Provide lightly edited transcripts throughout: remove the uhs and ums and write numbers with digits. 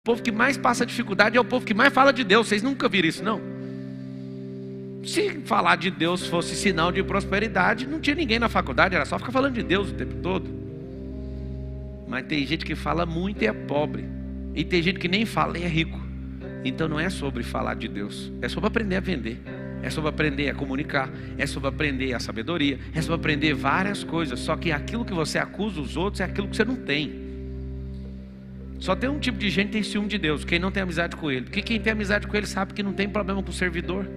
povo que mais passa dificuldade é o povo que mais fala de Deus. Vocês nunca viram isso, não? Se falar de Deus fosse sinal de prosperidade, não tinha ninguém na faculdade, era só ficar falando de Deus o tempo todo. Mas tem gente que fala muito e é pobre, e tem gente que nem fala e é rico. Então não é sobre falar de Deus, é sobre aprender a vender, é sobre aprender a comunicar, é sobre aprender a sabedoria, é sobre aprender várias coisas. Só que aquilo que você acusa os outros é aquilo que você não tem. Só tem um tipo de gente que tem ciúme de Deus, quem não tem amizade com Ele. Porque quem tem amizade com Ele sabe que não tem problema com o servidor.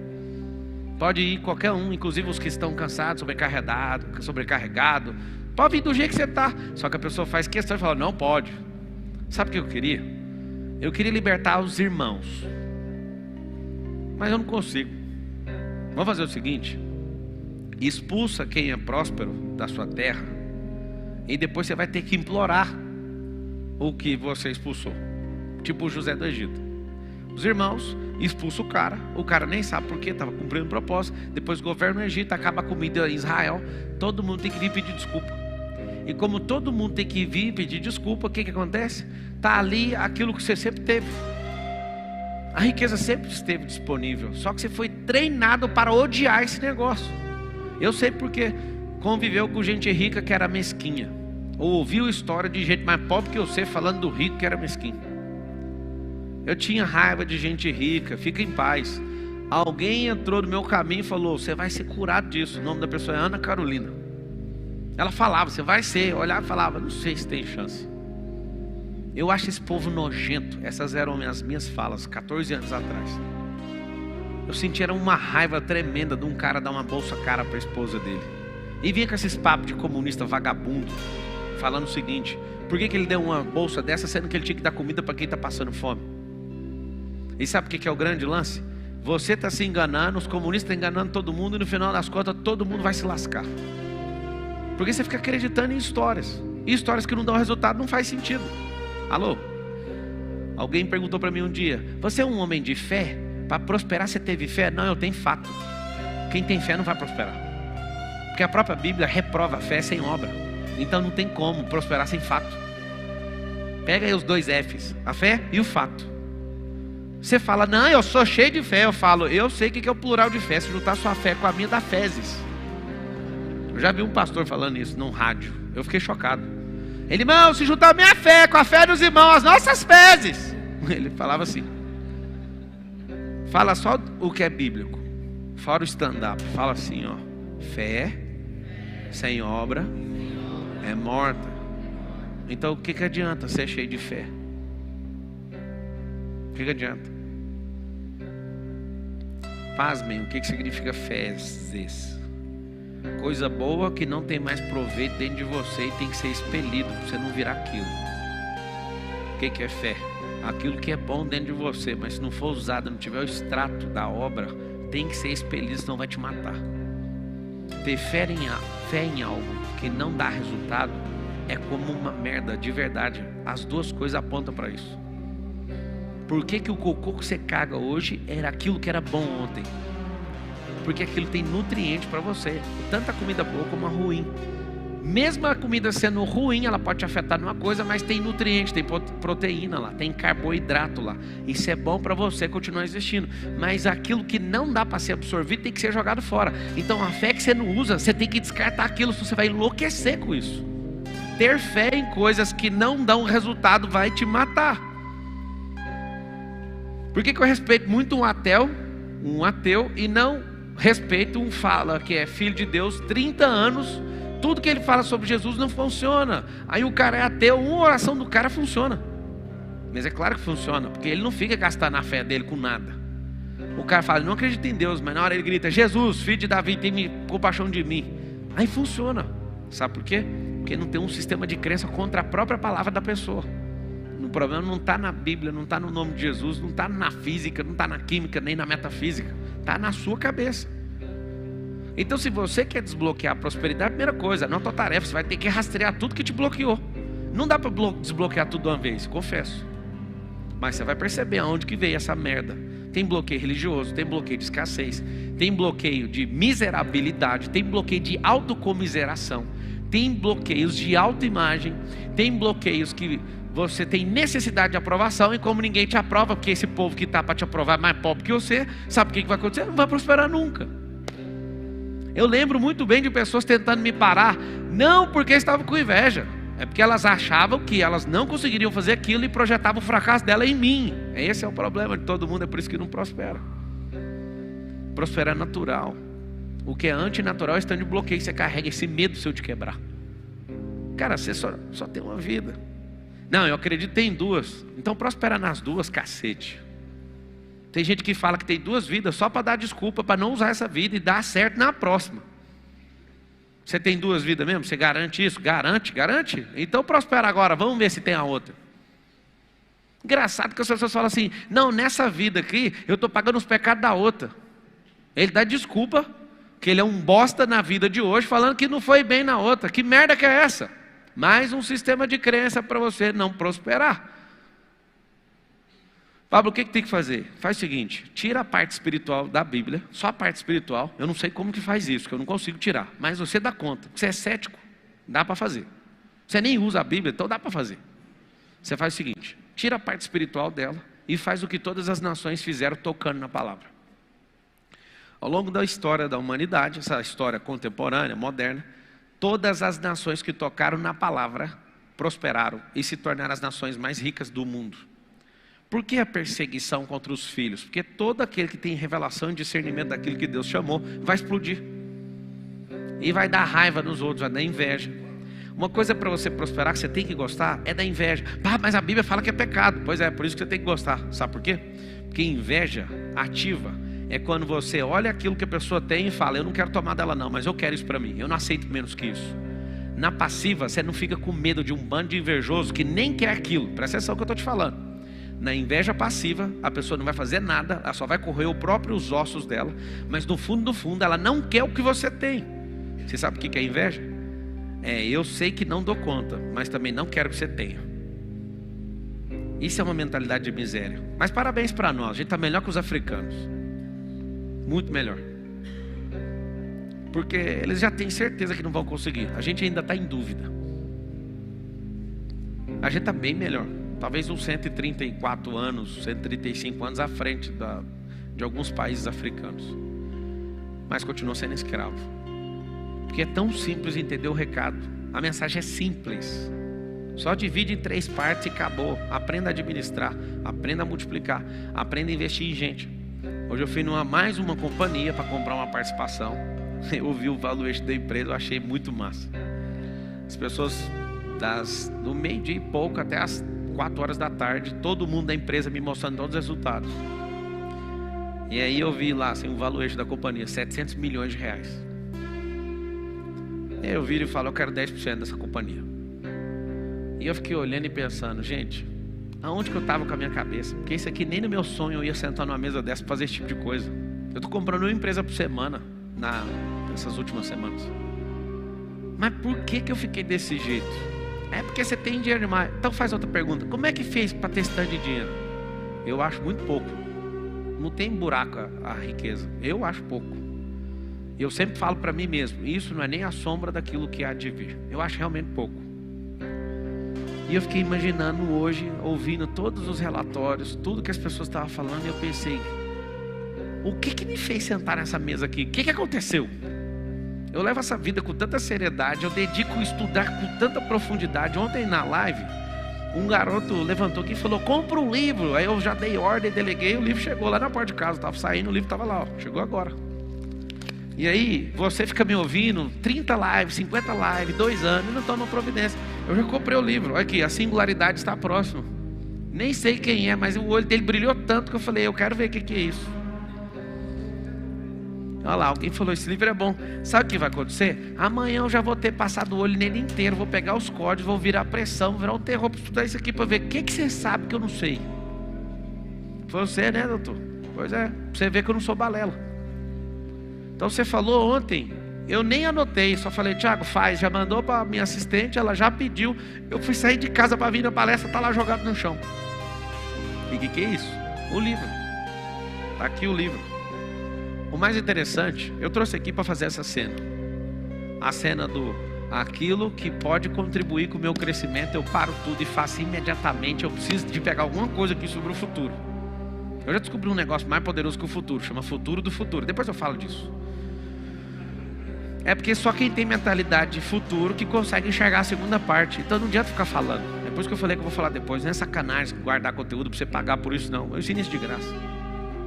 Pode ir qualquer um, inclusive os que estão cansados, sobrecarregado. Pode vir do jeito que você está. Só que a pessoa faz questão de falar, não pode. Sabe o que eu queria? Eu queria libertar os irmãos, mas eu não consigo. Vamos fazer o seguinte: expulsa quem é próspero da sua terra, e depois você vai ter que implorar o que você expulsou. Tipo o José do Egito. Os irmãos expulsam o cara nem sabe por quê, estava cumprindo o propósito. Depois governa o Egito, acaba a comida em Israel. Todo mundo tem que vir pedir desculpa. E como todo mundo tem que vir pedir desculpa, o que acontece? Está ali aquilo que você sempre teve. A riqueza sempre esteve disponível, só que você foi treinado para odiar esse negócio. Eu sei porque conviveu com gente rica que era mesquinha, ou ouviu história de gente mais pobre que eu sei falando do rico que era mesquinho. Eu tinha raiva de gente rica. Fica em paz. Alguém entrou no meu caminho e falou, você vai ser curado disso. O nome da pessoa é Ana Carolina. Ela falava, você vai ser. Eu olhava e falava, não sei se tem chance. Eu acho esse povo nojento. Essas eram as minhas falas 14 anos atrás. Eu sentia uma raiva tremenda de um cara dar uma bolsa cara para a esposa dele. E vinha com esses papos de comunista vagabundo, falando o seguinte: por que ele deu uma bolsa dessa, sendo que ele tinha que dar comida para quem está passando fome? E sabe o que é o grande lance? Você está se enganando, os comunistas estão enganando todo mundo, e no final das contas todo mundo vai se lascar. Porque você fica acreditando em histórias, e histórias que não dão resultado não faz sentido. Alô? Alguém perguntou para mim um dia, você é um homem de fé? Para prosperar você teve fé? Não, eu tenho fato. Quem tem fé não vai prosperar, porque a própria Bíblia reprova a fé sem obra. Então não tem como prosperar sem fato. Pega aí os dois F's, a fé e o fato. Você fala, não, eu sou cheio de fé. Eu falo, eu sei o que é o plural de fé. Se juntar sua fé com a minha, dá fezes. Eu já vi um pastor falando isso num rádio. Eu fiquei chocado. Ele, irmão, se juntar a minha fé com a fé dos irmãos, as nossas fezes. Ele falava assim. Fala só o que é bíblico, fora o stand-up. Fala assim, ó: fé sem obra é morta. Então o que adianta ser cheio de fé? O que adianta? Pasmem, o que significa fezes? Coisa boa que não tem mais proveito dentro de você e tem que ser expelido para você não virar aquilo. O que é fé? Aquilo que é bom dentro de você, mas se não for usado, não tiver o extrato da obra, tem que ser expelido, senão vai te matar. Ter fé em algo que não dá resultado é como uma merda de verdade. As duas coisas apontam para isso. Por que o cocô que você caga hoje era aquilo que era bom ontem? Porque aquilo tem nutriente para você. Tanto a comida boa como a ruim. Mesmo a comida sendo ruim, ela pode te afetar numa coisa, mas tem nutriente, tem proteína lá, tem carboidrato lá. Isso é bom para você continuar existindo. Mas aquilo que não dá para ser absorvido tem que ser jogado fora. Então a fé que você não usa, você tem que descartar aquilo, senão você vai enlouquecer com isso. Ter fé em coisas que não dão resultado vai te matar. Por que eu respeito muito um ateu e não respeito um fala que é filho de Deus, 30 anos, tudo que ele fala sobre Jesus não funciona. Aí o cara é ateu, uma oração do cara funciona. Mas é claro que funciona, porque ele não fica gastando a fé dele com nada. O cara fala, não acredito em Deus, mas na hora ele grita, Jesus, filho de Davi, tem compaixão de mim. Aí funciona. Sabe por quê? Porque não tem um sistema de crença contra a própria palavra da pessoa. O problema não está na Bíblia, não está no nome de Jesus, não está na física, não está na química, nem na metafísica. Está na sua cabeça. Então se você quer desbloquear a prosperidade, a primeira coisa, não é tua tarefa, você vai ter que rastrear tudo que te bloqueou. Não dá para desbloquear tudo de uma vez, confesso. Mas você vai perceber aonde que veio essa merda. Tem bloqueio religioso, tem bloqueio de escassez, tem bloqueio de miserabilidade, tem bloqueio de autocomiseração, tem bloqueios de autoimagem, tem bloqueios que você tem necessidade de aprovação, e como ninguém te aprova, porque esse povo que está para te aprovar é mais pobre que você, sabe o que vai acontecer? Não vai prosperar nunca. Eu lembro muito bem de pessoas tentando me parar, não porque estavam com inveja, é porque elas achavam que elas não conseguiriam fazer aquilo e projetavam o fracasso dela em mim. Esse é o problema de todo mundo, é por isso que não prospera. Prosperar é natural. O que é antinatural é stand de bloqueio, você carrega esse medo seu de quebrar. Cara, você só tem uma vida. Não, eu acredito que tem duas. Então prospera nas duas, cacete. Tem gente que fala que tem duas vidas só para dar desculpa, para não usar essa vida e dar certo na próxima. Você tem duas vidas mesmo? Você garante isso? Garante? Então prospera agora, vamos ver se tem a outra. Engraçado que as pessoas falam assim, não, nessa vida aqui, eu estou pagando os pecados da outra. Ele dá desculpa, que ele é um bosta na vida de hoje, falando que não foi bem na outra. Que merda que é essa? Mais um sistema de crença para você não prosperar. Pablo, o que tem que fazer? Faz o seguinte, tira a parte espiritual da Bíblia, só a parte espiritual. Eu não sei como que faz isso, que eu não consigo tirar. Mas você dá conta. Você é cético, dá para fazer. Você nem usa a Bíblia, então dá para fazer. Você faz o seguinte, tira a parte espiritual dela e faz o que todas as nações fizeram tocando na palavra. Ao longo da história da humanidade, essa história contemporânea, moderna, todas as nações que tocaram na palavra prosperaram e se tornaram as nações mais ricas do mundo. Por que a perseguição contra os filhos? Porque todo aquele que tem revelação e discernimento daquilo que Deus chamou, vai explodir. E vai dar raiva nos outros, vai dar inveja. Uma coisa para você prosperar, que você tem que gostar, é da inveja. Mas a Bíblia fala que é pecado. Pois é, por isso que você tem que gostar. Sabe por quê? Porque inveja ativa é quando você olha aquilo que a pessoa tem e fala, eu não quero tomar dela não, mas eu quero isso para mim. Eu não aceito menos que isso. Na passiva, você não fica com medo de um bando de invejoso que nem quer aquilo. Presta atenção no que eu estou te falando. Na inveja passiva, a pessoa não vai fazer nada, ela só vai correr os próprios ossos dela, mas no fundo, ela não quer o que você tem. Você sabe o que é inveja? Eu sei que não dou conta, mas também não quero que você tenha. Isso é uma mentalidade de miséria. Mas parabéns para nós, a gente está melhor que os africanos. Muito melhor. Porque eles já têm certeza que não vão conseguir. A gente ainda está em dúvida. A gente está bem melhor. Talvez uns 134 anos, 135 anos à frente de alguns países africanos. Mas continua sendo escravo. Porque é tão simples entender o recado. A mensagem é simples. Só divide em 3 partes e acabou. Aprenda a administrar, aprenda a multiplicar, aprenda a investir em gente. Hoje eu fui mais uma companhia para comprar uma participação. Eu vi o valuation da empresa, eu achei muito massa. As pessoas do meio-dia e pouco até as 4 horas da tarde, todo mundo da empresa me mostrando todos os resultados. E aí eu vi lá assim, o valuation da companhia, 700 milhões de reais. E aí eu viro e falo, eu quero 10% dessa companhia. E eu fiquei olhando e pensando, gente, aonde que eu estava com a minha cabeça? Porque isso aqui nem no meu sonho eu ia sentar numa mesa dessa para fazer esse tipo de coisa. Eu estou comprando uma empresa por semana, nessas últimas semanas. Mas por que eu fiquei desse jeito? É porque você tem dinheiro demais. Então faz outra pergunta. Como é que fez para ter esse tanto de dinheiro? Eu acho muito pouco. Não tem buraco a riqueza. Eu acho pouco. Eu sempre falo para mim mesmo, isso não é nem a sombra daquilo que há de vir. Eu acho realmente pouco. E eu fiquei imaginando hoje, ouvindo todos os relatórios, tudo que as pessoas estavam falando, e eu pensei, o que me fez sentar nessa mesa aqui? O que aconteceu? Eu levo essa vida com tanta seriedade, eu dedico a estudar com tanta profundidade. Ontem na live, um garoto levantou aqui e falou, compra um livro. Aí eu já dei ordem, deleguei, o livro chegou lá na porta de casa, estava saindo, o livro estava lá, ó, chegou agora. E aí, você fica me ouvindo, 30 lives, 50 lives, 2 anos, e não toma providência. Eu já comprei o livro, olha aqui, a singularidade está próxima. Nem sei quem é, mas o olho dele brilhou tanto que eu falei, eu quero ver o que é isso. Olha lá, alguém falou, esse livro é bom. Sabe o que vai acontecer? Amanhã eu já vou ter passado o olho nele inteiro, vou pegar os códigos, vou virar pressão, vou virar um terror para estudar isso aqui, para ver o que você sabe que eu não sei. Foi você, né, doutor? Pois é, você vê que eu não sou balela. Então você falou ontem, eu nem anotei, só falei, Tiago, faz, já mandou para minha assistente, ela já pediu. Eu fui sair de casa para vir na palestra, está lá jogado no chão. E o que é isso? O livro. Está aqui o livro. O mais interessante, eu trouxe aqui para fazer essa cena. A cena aquilo que pode contribuir com o meu crescimento, eu paro tudo e faço imediatamente. Eu preciso de pegar alguma coisa aqui sobre o futuro. Eu já descobri um negócio mais poderoso que o futuro, chama futuro do futuro. Depois eu falo disso. É porque só quem tem mentalidade de futuro que consegue enxergar a segunda parte. Então não adianta ficar falando. É por isso que eu falei que eu vou falar depois. Não é sacanagem guardar conteúdo para você pagar por isso, não. Eu ensino isso de graça.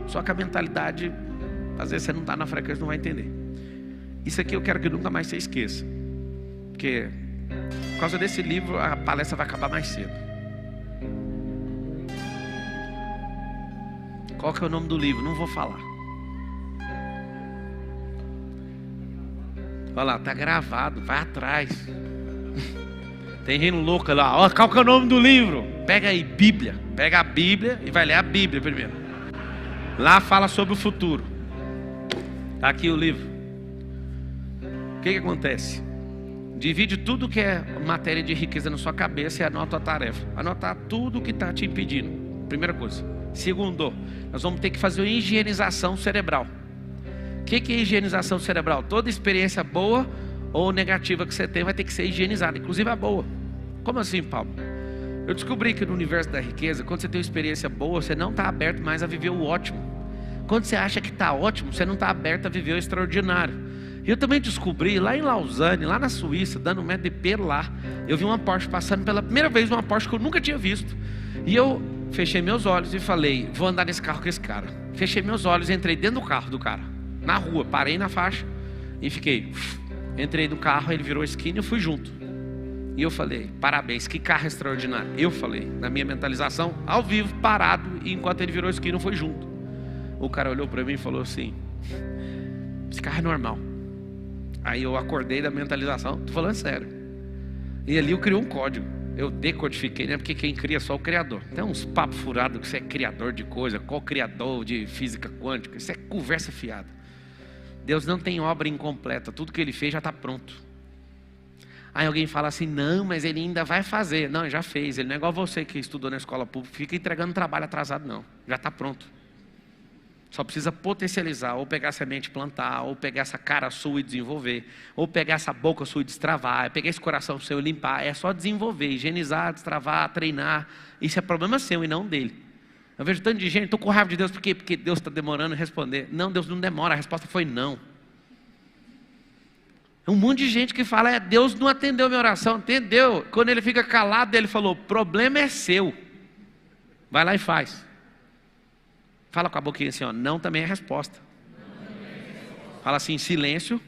Só que a mentalidade, às vezes você não está na frequência, não vai entender. Isso aqui eu quero que nunca mais você esqueça. Porque por causa desse livro a palestra vai acabar mais cedo. Qual que é o nome do livro? Não vou falar. Olha lá, tá gravado, vai atrás. Tem gente louca lá. Ó, qual que é o nome do livro? Pega aí, Bíblia. Pega a Bíblia e vai ler a Bíblia primeiro. Lá fala sobre o futuro. Tá aqui o livro. O que acontece? Divide tudo que é matéria de riqueza na sua cabeça e anota a tarefa. Anotar tudo que está te impedindo. Primeira coisa. Segundo, nós vamos ter que fazer uma higienização cerebral. O que é higienização cerebral? Toda experiência boa ou negativa que você tem vai ter que ser higienizada, inclusive a boa. Como assim, Paulo? Eu descobri que no universo da riqueza, quando você tem uma experiência boa, você não está aberto mais a viver o ótimo. Quando você acha que está ótimo, você não está aberto a viver o extraordinário. Eu também descobri, lá em Lausanne, lá na Suíça, dando um metro de pelo lá, eu vi uma Porsche passando pela primeira vez, uma Porsche que eu nunca tinha visto. E eu fechei meus olhos e falei, vou andar nesse carro com esse cara. Fechei meus olhos e entrei dentro do carro do cara, na rua, parei na faixa e fiquei. Entrei no carro, ele virou a esquina e eu fui junto. E eu falei, parabéns, que carro extraordinário. Eu falei, na minha mentalização, ao vivo, parado, e enquanto ele virou a esquina eu fui junto. O cara olhou para mim e falou assim, esse carro é normal. Aí eu acordei da mentalização, tô falando sério. E ali eu criei um código. Eu decodifiquei, né? Porque quem cria é só o criador. Tem uns papos furados que você é criador de coisa, co-criador de física quântica. Isso é conversa fiada. Deus não tem obra incompleta. Tudo que Ele fez já está pronto. Aí alguém fala assim, não, mas Ele ainda vai fazer. Não, já fez. Ele não é igual você que estudou na escola pública, fica entregando trabalho atrasado, não. Já está pronto. Só precisa potencializar, ou pegar a semente e plantar, ou pegar essa cara sua e desenvolver, ou pegar essa boca sua e destravar, pegar esse coração seu e limpar. É só desenvolver, higienizar, destravar, treinar. Isso é problema seu e não dele. Eu vejo tanto de gente, estou com raiva de Deus, por quê? Porque Deus está demorando em responder. Não, Deus não demora, a resposta foi não. É um monte de gente que fala, Deus não atendeu minha oração, entendeu? Quando ele fica calado, ele falou, problema é seu. Vai lá e faz. Fala com a boquinha assim, ó, não também é resposta. Fala assim, silêncio,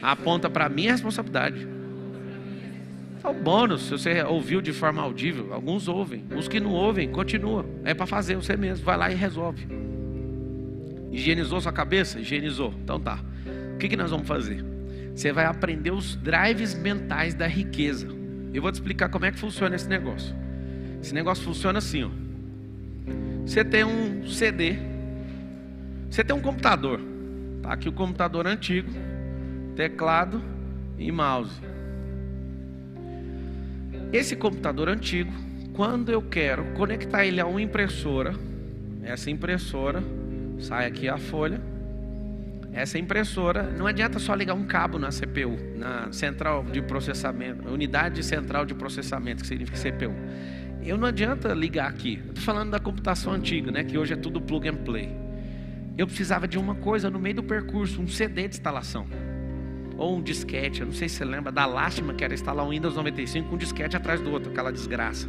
aponta para a minha responsabilidade. É o bônus, se você ouviu de forma audível, alguns ouvem. Os que não ouvem, continua. É para fazer você mesmo, vai lá e resolve. Higienizou sua cabeça? Higienizou. Então tá. O que nós vamos fazer? Você vai aprender os drives mentais da riqueza. Eu vou te explicar como é que funciona esse negócio. Esse negócio funciona assim, ó. Você tem um CD, você tem um computador, tá aqui o computador antigo, teclado e mouse. Esse computador antigo, quando eu quero conectar ele a uma impressora, essa impressora, sai aqui a folha, essa impressora, não adianta só ligar um cabo na CPU, na central de processamento, unidade central de processamento, que significa CPU. Eu não adianta ligar aqui. Eu estou falando da computação antiga, né? Que hoje é tudo plug and play. Eu precisava de uma coisa no meio do percurso, um CD de instalação. Ou um disquete, eu não sei se você lembra da lástima que era instalar um Windows 95 com um disquete atrás do outro, aquela desgraça.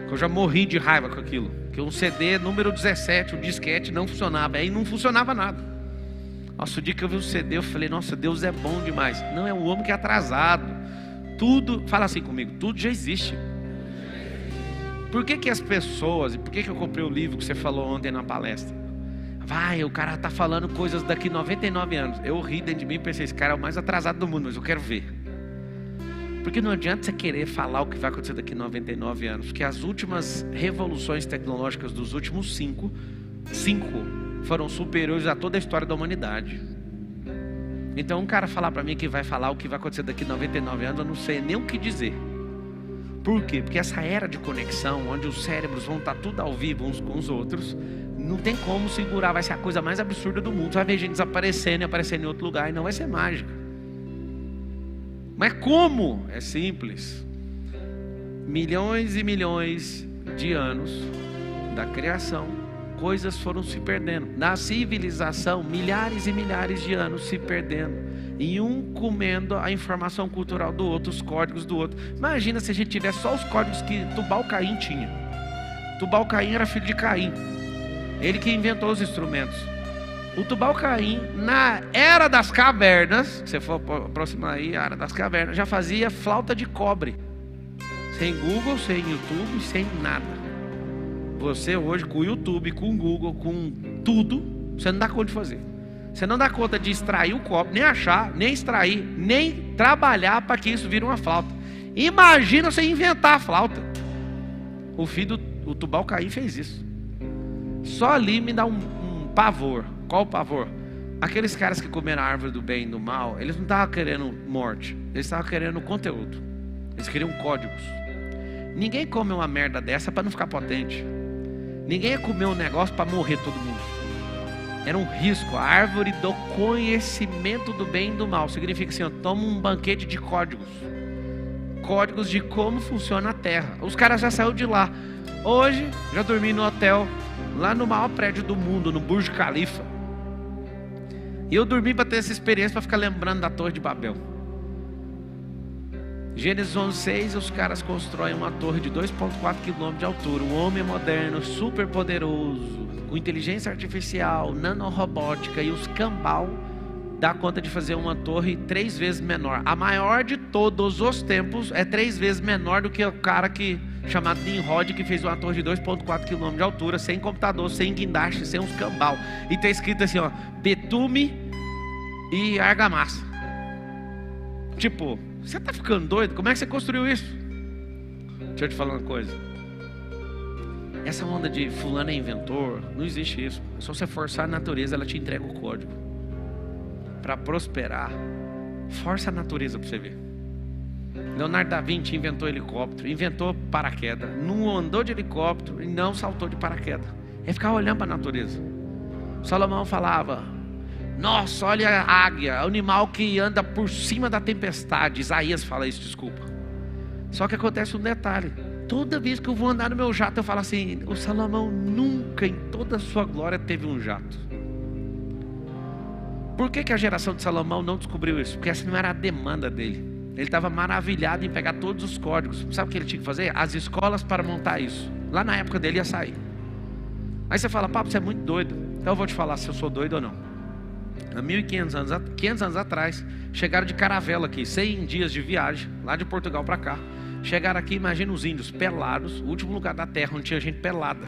Eu já morri de raiva com aquilo. Que um CD número 17, o disquete não funcionava. Aí não funcionava nada. Nossa, o dia que eu vi o CD, eu falei, nossa, Deus é bom demais. Não, é o homem que é atrasado. Tudo, fala assim comigo, tudo já existe. Por que as pessoas, e por que eu comprei o livro que você falou ontem na palestra? Vai, o cara está falando coisas daqui 99 anos. Eu ri dentro de mim e pensei, esse cara é o mais atrasado do mundo, mas eu quero ver. Porque não adianta você querer falar o que vai acontecer daqui 99 anos. Porque as últimas revoluções tecnológicas dos últimos 5 foram superiores a toda a história da humanidade. Então um cara falar para mim que vai falar o que vai acontecer daqui 99 anos, eu não sei nem o que dizer. Por quê? Porque essa era de conexão, onde os cérebros vão estar tudo ao vivo uns com os outros, não tem como segurar, vai ser a coisa mais absurda do mundo. Você vai ver gente desaparecendo e aparecendo em outro lugar e não vai ser mágica. Mas como? É simples. Milhões e milhões de anos da criação, coisas foram se perdendo. Na civilização, milhares e milhares de anos se perdendo. E um comendo a informação cultural do outro, os códigos do outro. Imagina se a gente tivesse só os códigos que Tubal-Caim tinha. Tubal-Caim era filho de Caim. Ele que inventou os instrumentos. O Tubal-Caim, na Era das Cavernas, se você for aproximar aí, a Era das Cavernas, já fazia flauta de cobre. Sem Google, sem YouTube, sem nada. Você hoje, com o YouTube, com o Google, com tudo, você não dá conta de fazer. Você não dá conta de extrair o cobre, nem achar, nem extrair, nem trabalhar para que isso vire uma flauta. Imagina você inventar a flauta. O filho do Tubal-Caim fez isso. Só ali me dá um pavor. Qual o pavor? Aqueles caras que comeram a árvore do bem e do mal, eles não estavam querendo morte, eles estavam querendo conteúdo. Eles queriam códigos. Ninguém come uma merda dessa para não ficar potente. Ninguém ia comer um negócio para morrer todo mundo. Era um risco. A árvore do conhecimento do bem e do mal significa assim, toma um banquete de códigos. Códigos de como funciona a terra. Os caras já saíram de lá. Hoje, já dormi no hotel, lá no maior prédio do mundo, no Burj Khalifa. E eu dormi para ter essa experiência, para ficar lembrando da Torre de Babel. Gênesis 11:6, os caras constroem uma torre de 2,4 km de altura. Um homem moderno, super poderoso, com inteligência artificial, nanorobótica e os cambal, dá conta de fazer uma torre 3 vezes menor. A maior de todos os tempos é 3 vezes menor do que o cara chamado Nimrod, que fez uma torre de 2,4 km de altura, sem computador, sem guindaste, sem uns cambal. E está escrito assim, betume e argamassa. Tipo, você tá ficando doido? Como é que você construiu isso? Deixa eu te falar uma coisa. Essa onda de fulano é inventor, não existe isso. É só você forçar a natureza, ela te entrega o código. Para prosperar, força a natureza para você ver. Leonardo da Vinci inventou helicóptero, inventou paraquedas, não andou de helicóptero e não saltou de paraquedas. Ele ficava olhando para a natureza. Salomão falava, nossa, olha a águia, animal que anda por cima da tempestade. Isaías fala isso, desculpa. Só que acontece um detalhe. Toda vez que eu vou andar no meu jato, eu falo assim, o Salomão nunca em toda a sua glória teve um jato. Por que a geração de Salomão não descobriu isso? Porque essa não era a demanda dele. Ele estava maravilhado em pegar todos os códigos. Sabe o que ele tinha que fazer? As escolas para montar isso. Lá na época dele ia sair. Aí você fala, papo, você é muito doido. Então eu vou te falar se eu sou doido ou não. Há 500 anos atrás, chegaram de caravela aqui, 100 dias de viagem, lá de Portugal para cá. Chegaram aqui, imagina os índios pelados, o último lugar da terra onde tinha gente pelada.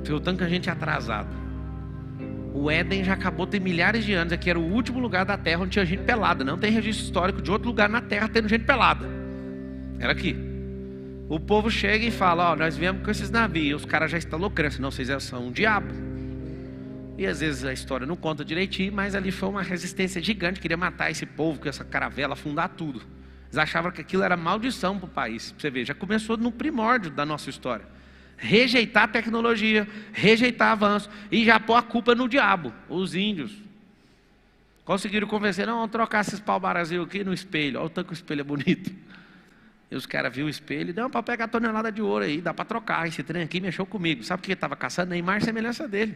Foi tanto que a gente é atrasado. O Éden já acabou tem milhares de anos, aqui era o último lugar da terra onde tinha gente pelada. Não tem registro histórico de outro lugar na terra tendo gente pelada. Era aqui. O povo chega e fala, nós viemos com esses navios. Os caras já estão loucando, não, vocês são um diabo. E às vezes a história não conta direitinho, mas ali foi uma resistência gigante, queria matar esse povo com essa caravela, afundar tudo. Eles achavam que aquilo era maldição para o país. Você vê, já começou no primórdio da nossa história. Rejeitar a tecnologia, rejeitar avanço e já pôr a culpa no diabo. Os índios conseguiram convencer, não, vamos trocar esses pau-brasil aqui no espelho. Olha o tanto que o espelho é bonito. E os caras viram o espelho e não, para pegar tonelada de ouro aí, dá para trocar. Esse trem aqui mexeu comigo. Sabe o que ele estava caçando? Neymar, semelhança dele.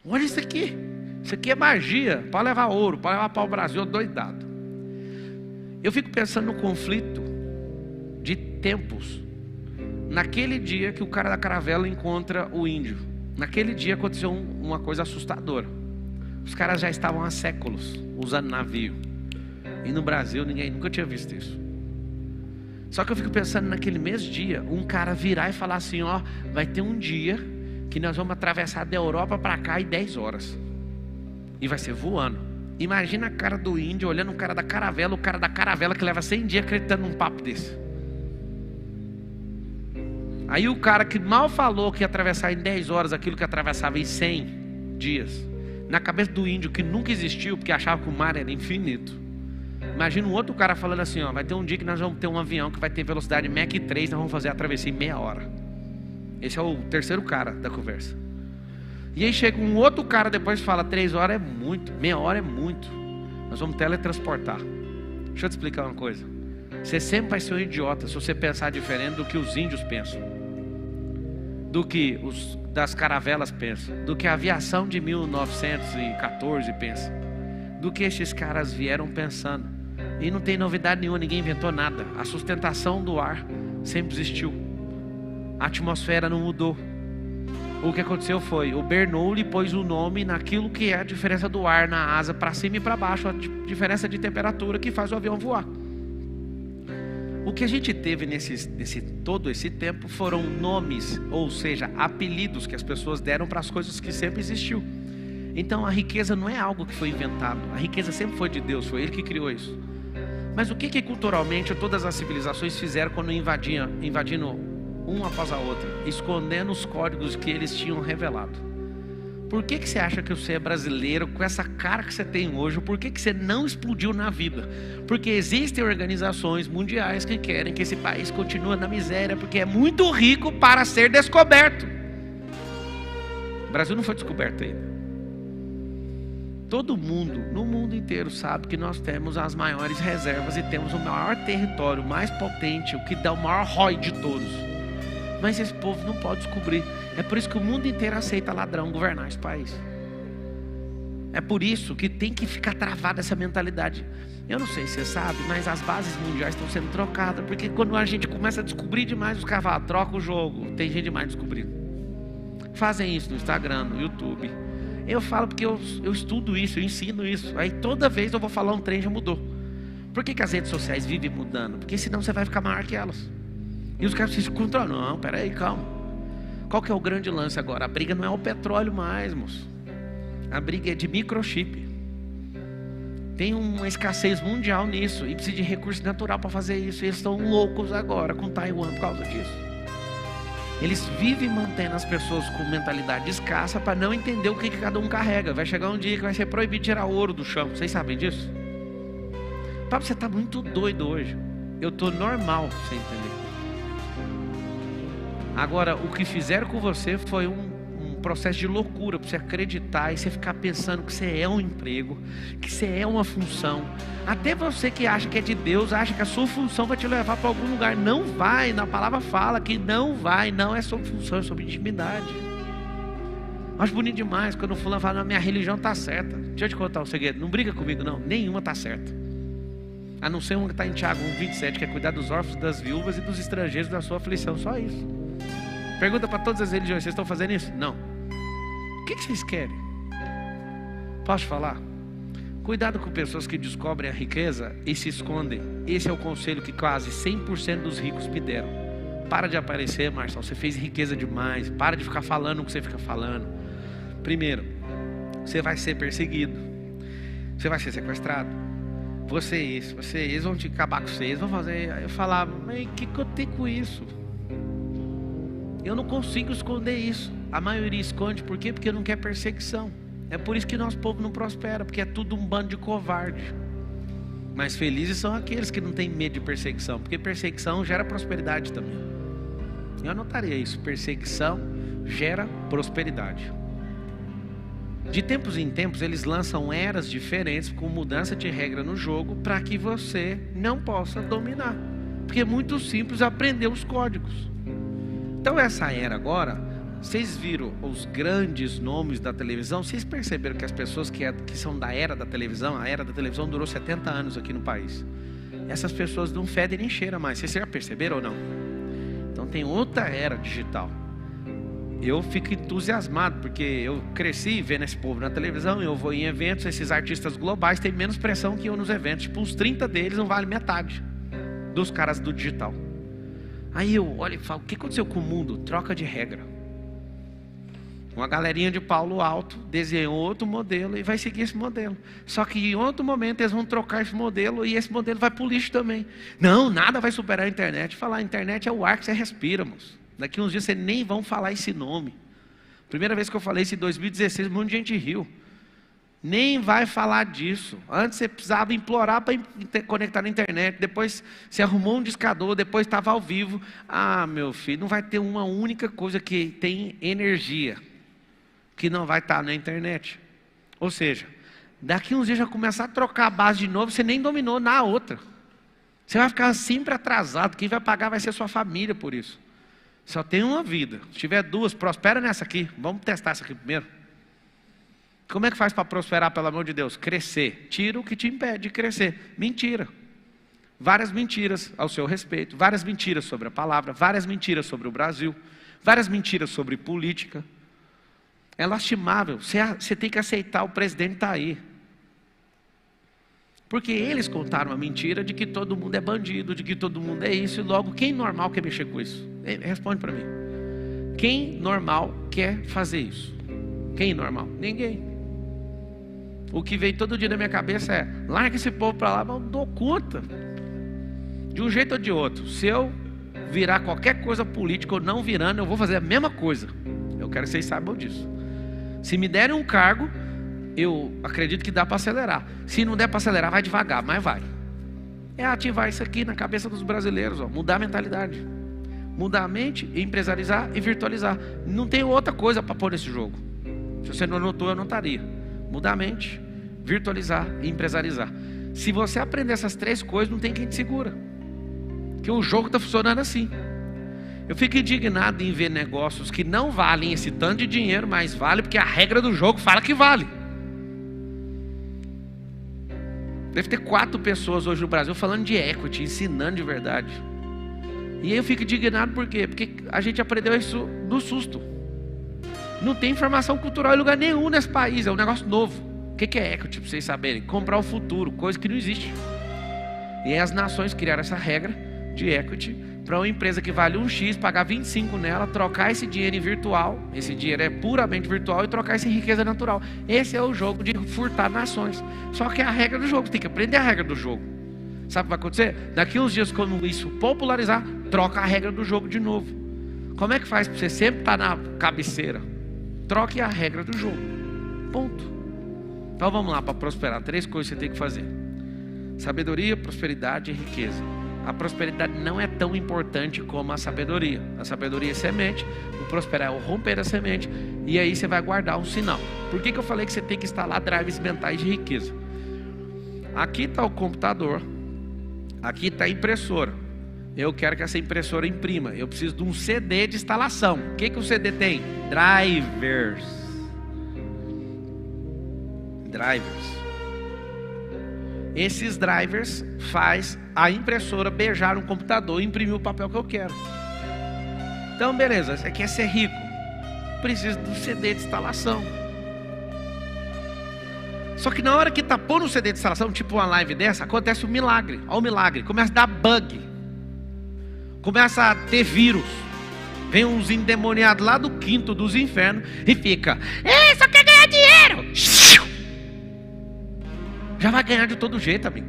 Olha isso aqui. Isso aqui é magia. Pode levar ouro, pode levar pau-brasil, doidado. Eu fico pensando no conflito de tempos. Naquele dia que o cara da caravela encontra o índio, naquele dia aconteceu uma coisa assustadora. Os caras já estavam há séculos usando navio. E no Brasil ninguém nunca tinha visto isso. Só que eu fico pensando naquele mesmo dia, um cara virar e falar assim, vai ter um dia que nós vamos atravessar da Europa para cá em 10 horas. E vai ser voando. Imagina a cara do índio olhando o cara da caravela que leva 100 dias acreditando num papo desse. Aí o cara que mal falou que ia atravessar em 10 horas aquilo que atravessava em 100 dias, na cabeça do índio que nunca existiu, porque achava que o mar era infinito. Imagina um outro cara falando assim, vai ter um dia que nós vamos ter um avião que vai ter velocidade Mach 3, nós vamos fazer a travessia em meia hora. Esse é o terceiro cara da conversa. E aí chega um outro cara depois e fala, 3 horas é muito, meia hora é muito. Nós vamos teletransportar. Deixa eu te explicar uma coisa. Você sempre vai ser um idiota se você pensar diferente do que os índios pensam, do que os das caravelas pensam, do que a aviação de 1914 pensa, do que esses caras vieram pensando. E não tem novidade nenhuma, ninguém inventou nada. A sustentação do ar sempre existiu. A atmosfera não mudou. O que aconteceu foi, o Bernoulli pôs o nome naquilo que é a diferença do ar na asa para cima e para baixo, a diferença de temperatura que faz o avião voar. O que a gente teve todo esse tempo foram nomes, ou seja, apelidos que as pessoas deram para as coisas que sempre existiu. Então a riqueza não é algo que foi inventado, a riqueza sempre foi de Deus, foi Ele que criou isso. Mas o que culturalmente todas as civilizações fizeram quando invadindo uma após a outra, escondendo os códigos que eles tinham revelado? Por que você acha que você é brasileiro com essa cara que você tem hoje? Por que você não explodiu na vida? Porque existem organizações mundiais que querem que esse país continue na miséria, porque é muito rico para ser descoberto. O Brasil não foi descoberto ainda. Todo mundo, no mundo inteiro, sabe que nós temos as maiores reservas e temos o maior território, mais potente, o que dá o maior ROI de todos. Mas esse povo não pode descobrir. É por isso que o mundo inteiro aceita ladrão governar esse país. É por isso que tem que ficar travada essa mentalidade. Eu não sei se você sabe, mas as bases mundiais estão sendo trocadas. Porque quando a gente começa a descobrir demais, os cavalos trocam o jogo. Tem gente demais descobrindo. Fazem isso no Instagram, no YouTube. Eu falo porque eu estudo isso, eu ensino isso. Aí toda vez eu vou falar um trem já mudou. Por que as redes sociais vivem mudando? Porque senão você vai ficar maior que elas. E os caras se controlam. Não, peraí, calma. Qual que é o grande lance agora? A briga não é o petróleo mais, moço. A briga é de microchip. Tem uma escassez mundial nisso. E precisa de recurso natural para fazer isso. E eles estão loucos agora com Taiwan por causa disso. Eles vivem mantendo as pessoas com mentalidade escassa para não entender o que cada um carrega. Vai chegar um dia que vai ser proibido tirar ouro do chão. Vocês sabem disso? Papo, você está muito doido hoje. Eu estou normal, você entender. Agora, o que fizeram com você foi um processo de loucura, para você acreditar e você ficar pensando que você é um emprego, que você é uma função. Até você que acha que é de Deus, acha que a sua função vai te levar para algum lugar. Não vai, na palavra fala que não vai, não é sobre função, é sobre intimidade. Acho bonito demais quando o fulano fala, minha religião está certa. Deixa eu te contar um segredo, não briga comigo não, nenhuma está certa. A não ser uma que está em Tiago 1,27, que é cuidar dos órfãos, das viúvas e dos estrangeiros da sua aflição, só isso. Pergunta para todas as religiões, vocês estão fazendo isso? Não. O que vocês querem? Posso falar? Cuidado com pessoas que descobrem a riqueza e se escondem. Esse é o conselho que quase 100% dos ricos me deram. Para de aparecer, Marcelo, você fez riqueza demais. Para de ficar falando o que você fica falando. Primeiro, você vai ser perseguido. Você vai ser sequestrado. Vocês vão te acabar com vocês, vão fazer. Eu falava, mas o que eu tenho com isso? Eu não consigo esconder isso. A maioria esconde, por quê? Porque não quer perseguição. É por isso que nosso povo não prospera, porque é tudo um bando de covarde. Mas felizes são aqueles que não têm medo de perseguição, porque perseguição gera prosperidade também. Eu anotaria isso, perseguição gera prosperidade. De tempos em tempos eles lançam eras diferentes com mudança de regra no jogo para que você não possa dominar, porque é muito simples aprender os códigos. Então essa era agora, vocês viram os grandes nomes da televisão? Vocês perceberam que as pessoas que são da era da televisão, a era da televisão durou 70 anos aqui no país. Essas pessoas não fedem nem cheiram mais. Vocês já perceberam ou não? Então tem outra era digital. Eu fico entusiasmado, porque eu cresci vendo esse povo na televisão, eu vou em eventos, esses artistas globais têm menos pressão que eu nos eventos. Tipo, uns 30 deles não vale metade dos caras do digital. Aí eu olho e falo, o que aconteceu com o mundo? Troca de regra. Uma galerinha de Paulo Alto desenhou outro modelo e vai seguir esse modelo. Só que em outro momento eles vão trocar esse modelo e esse modelo vai para o lixo também. Não, nada vai superar a internet. Falar, a internet é o ar que você respira, moço. Daqui uns dias vocês nem vão falar esse nome. Primeira vez que eu falei isso em 2016, um monte de gente riu. Nem vai falar disso. Antes você precisava implorar para conectar na internet. Depois você arrumou um discador. Depois estava ao vivo. Ah, meu filho, não vai ter uma única coisa que tem energia que não vai estar na internet. Ou seja, Daqui uns dias já começar a trocar a base de novo, você nem dominou na outra. Você vai ficar sempre atrasado, quem vai pagar vai ser sua família por isso. Só tem uma vida, se tiver duas, prospera nessa aqui. Vamos testar essa aqui primeiro. Como é que faz para prosperar, pelo amor de Deus? Crescer. Tira o que te impede de crescer. Mentira. Várias mentiras ao seu respeito, várias mentiras sobre a palavra, várias mentiras sobre o Brasil, várias mentiras sobre política. É lastimável, você tem que aceitar, o presidente está aí. Porque eles contaram a mentira de que todo mundo é bandido, de que todo mundo é isso, e logo, quem normal quer mexer com isso? Responde para mim. Quem normal quer fazer isso? Quem normal? Ninguém. O que vem todo dia na minha cabeça é, larga esse povo para lá, mas eu dou conta. De um jeito ou de outro, se eu virar qualquer coisa política ou não virando, eu vou fazer a mesma coisa. Eu quero que vocês saibam disso. Se me derem um cargo, eu acredito que dá para acelerar. Se não der para acelerar, vai devagar, mas vai. É ativar isso aqui na cabeça dos brasileiros, ó, mudar a mentalidade. Mudar a mente, empresarizar e virtualizar. Não tem outra coisa para pôr nesse jogo. Se você não anotou, eu anotaria. Mudar a mente, virtualizar e empresarizar. Se você aprender essas três coisas, não tem quem te segura. Porque o jogo está funcionando assim. Eu fico indignado em ver negócios que não valem esse tanto de dinheiro, mas vale porque a regra do jogo fala que vale. Deve ter 4 pessoas hoje no Brasil falando de equity, ensinando de verdade. E aí eu fico indignado por quê? Porque a gente aprendeu isso no susto. Não tem informação cultural em lugar nenhum nesse país, é um negócio novo. O que é equity, para vocês saberem? Comprar o futuro, coisa que não existe. E aí as nações criaram essa regra de equity para uma empresa que vale 1 X, pagar 25 nela, trocar esse dinheiro em virtual, esse dinheiro é puramente virtual, e trocar isso em riqueza natural. Esse é o jogo de furtar nações. Só que é a regra do jogo, você tem que aprender a regra do jogo. Sabe o que vai acontecer? Daqui uns dias, quando isso popularizar, troca a regra do jogo de novo. Como é que faz para você sempre estar na cabeceira? Troque a regra do jogo. Ponto. Então vamos lá, para prosperar, 3 coisas que você tem que fazer: sabedoria, prosperidade e riqueza. A prosperidade não é tão importante como a sabedoria. A sabedoria é semente, o prosperar é o romper da semente, e aí você vai guardar um sinal. Por que eu falei que você tem que instalar drives mentais de riqueza? Aqui está o computador, aqui está a impressora. Eu quero que essa impressora imprima. Eu preciso de um CD de instalação. O que o CD tem? Drivers. Esses drivers faz a impressora beijar um computador e imprimir o papel que eu quero. Então beleza, você quer ser rico, precisa de um CD de instalação. Só que na hora que está pondo um CD de instalação, tipo uma live dessa, acontece um milagre. Olha o milagre, começa a dar bug, começa a ter vírus. Vem uns endemoniados lá do quinto dos infernos e fica: só quer ganhar dinheiro. Já vai ganhar de todo jeito, amigo.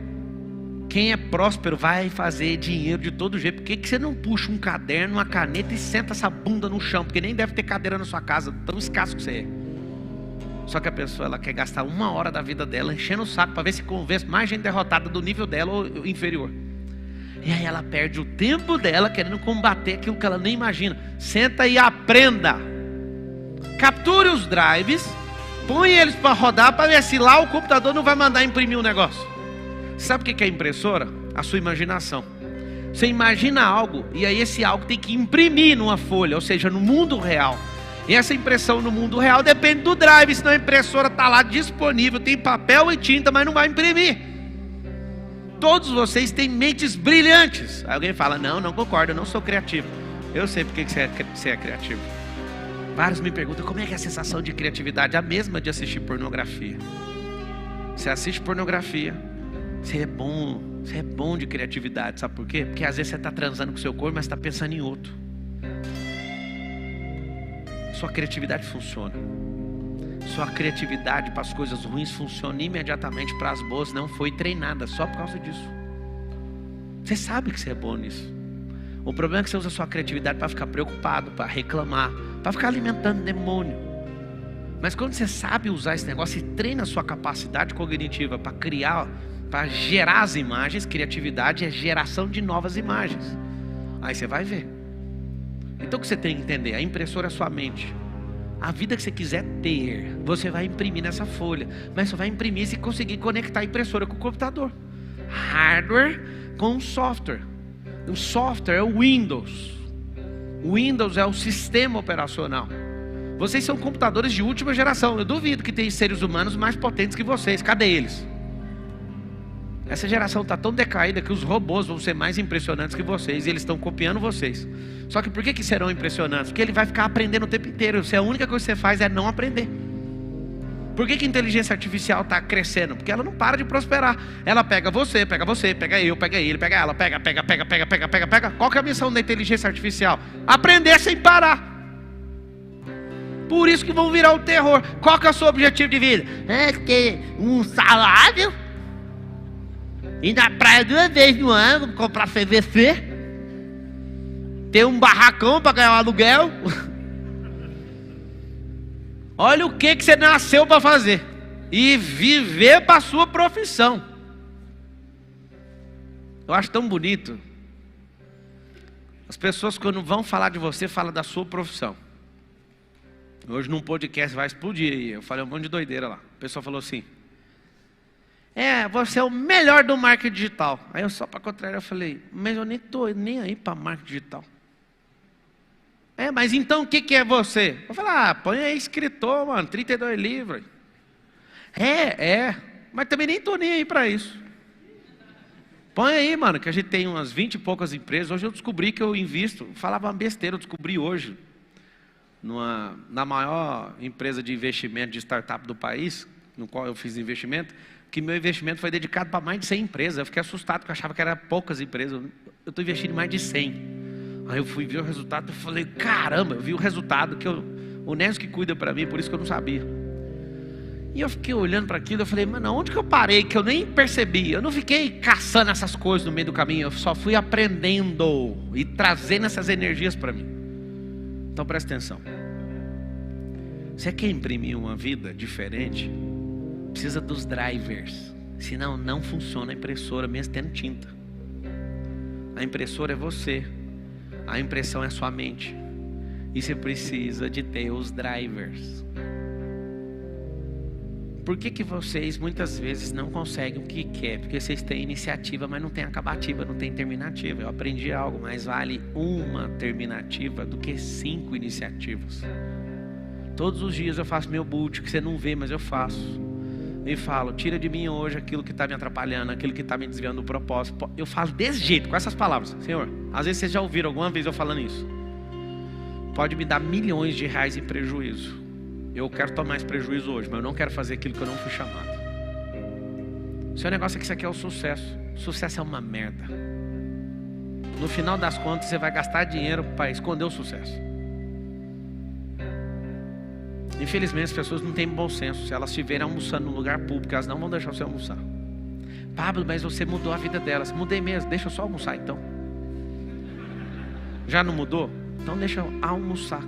Quem é próspero vai fazer dinheiro de todo jeito. Por que você não puxa um caderno, uma caneta e senta essa bunda no chão? Porque nem deve ter cadeira na sua casa, tão escasso que você é. Só que a pessoa, ela quer gastar 1 hora da vida dela enchendo o saco para ver se convence mais gente derrotada do nível dela ou inferior. E aí ela perde o tempo dela querendo combater aquilo que ela nem imagina. Senta e aprenda. Capture os drives, põe eles para rodar para ver se lá o computador não vai mandar imprimir um negócio. Sabe o que é impressora? A sua imaginação. Você imagina algo e aí esse algo tem que imprimir numa folha, ou seja, no mundo real. E essa impressão no mundo real depende do drive, senão a impressora está lá disponível, tem papel e tinta, mas não vai imprimir. Todos vocês têm mentes brilhantes. Aí alguém fala: não concordo, eu não sou criativo. Eu sei porque você é criativo. Vários me perguntam: como é que é a sensação de criatividade? A mesma de assistir pornografia. Você assiste pornografia, você é bom de criatividade. Sabe por quê? Porque às vezes você está transando com o seu corpo, mas está pensando em outro. Sua criatividade funciona. Sua criatividade para as coisas ruins funciona imediatamente para as boas. Não foi treinada só por causa disso. Você sabe que você é bom nisso. O problema é que você usa a sua criatividade para ficar preocupado, para reclamar, para ficar alimentando demônio. Mas quando você sabe usar esse negócio e treina a sua capacidade cognitiva para criar, para gerar as imagens, criatividade é geração de novas imagens. Aí você vai ver. Então o que você tem que entender? A impressora é sua mente. A vida que você quiser ter, você vai imprimir nessa folha. Mas você vai imprimir se conseguir conectar a impressora com o computador. Hardware com software. O software é o Windows. O Windows é o sistema operacional. Vocês são computadores de última geração. Eu duvido que tem seres humanos mais potentes que vocês. Cadê eles? Essa geração está tão decaída que os robôs vão ser mais impressionantes que vocês. E eles estão copiando vocês. Só que por que serão impressionantes? Porque ele vai ficar aprendendo o tempo inteiro. Se a única coisa que você faz é não aprender. Por que a inteligência artificial está crescendo? Porque ela não para de prosperar. Ela pega você, pega eu, pega ele, pega ela, pega. Qual que é a missão da inteligência artificial? Aprender sem parar. Por isso que vão virar o terror. Qual que é o seu objetivo de vida? É ter um salário, ir na praia 2 vezes no ano, comprar CVC, ter um barracão para ganhar um aluguel. Olha o que você nasceu para fazer. E viver para a sua profissão. Eu acho tão bonito. As pessoas quando vão falar de você, falam da sua profissão. Hoje num podcast vai explodir aí. Eu falei um monte de doideira lá. O pessoal falou assim: você é o melhor do marketing digital. Aí eu só para contrariar eu falei: mas eu nem estou nem aí para marketing digital. Mas então o que é você? Eu falei: põe aí escritor, mano, 32 livros. Mas também nem estou nem aí para isso. Põe aí, mano, que a gente tem umas 20 e poucas empresas. Hoje eu descobri que eu invisto, falava uma besteira, eu descobri hoje, na maior empresa de investimento de startup do país, no qual eu fiz investimento, que meu investimento foi dedicado para mais de 100 empresas. Eu fiquei assustado, porque eu achava que eram poucas empresas. Eu estou investindo em mais de 100. Aí eu fui ver o resultado, eu falei: caramba, eu vi o resultado, o Nézio que cuida para mim, por isso que eu não sabia. E eu fiquei olhando para aquilo, eu falei: mano, onde que eu parei, que eu nem percebi? Eu não fiquei caçando essas coisas no meio do caminho, eu só fui aprendendo e trazendo essas energias para mim. Então presta atenção. Você quer imprimir uma vida diferente? Precisa dos drivers, senão não funciona a impressora mesmo tendo tinta. A impressora é você, a impressão é sua mente, e você precisa de ter os drivers. Por que vocês muitas vezes não conseguem o que quer? Porque vocês têm iniciativa, mas não tem acabativa, não tem terminativa. Eu aprendi algo: mais vale uma terminativa do que 5 iniciativas. Todos os dias eu faço meu boot, que você não vê, mas eu faço. E falo: tira de mim hoje aquilo que está me atrapalhando, aquilo que está me desviando do propósito. Eu faço desse jeito, com essas palavras. Senhor, às vezes vocês já ouviram alguma vez eu falando isso. Pode me dar milhões de reais em prejuízo. Eu quero tomar esse prejuízo hoje, mas eu não quero fazer aquilo que eu não fui chamado. O seu negócio é que isso aqui é o sucesso. Sucesso é uma merda. No final das contas, você vai gastar dinheiro para esconder o sucesso. Infelizmente as pessoas não têm bom senso. Se elas estiverem almoçando no lugar público, elas não vão deixar você almoçar. Pablo, mas você mudou a vida delas. Mudei mesmo, deixa eu só almoçar então. Já não mudou? Então deixa eu almoçar.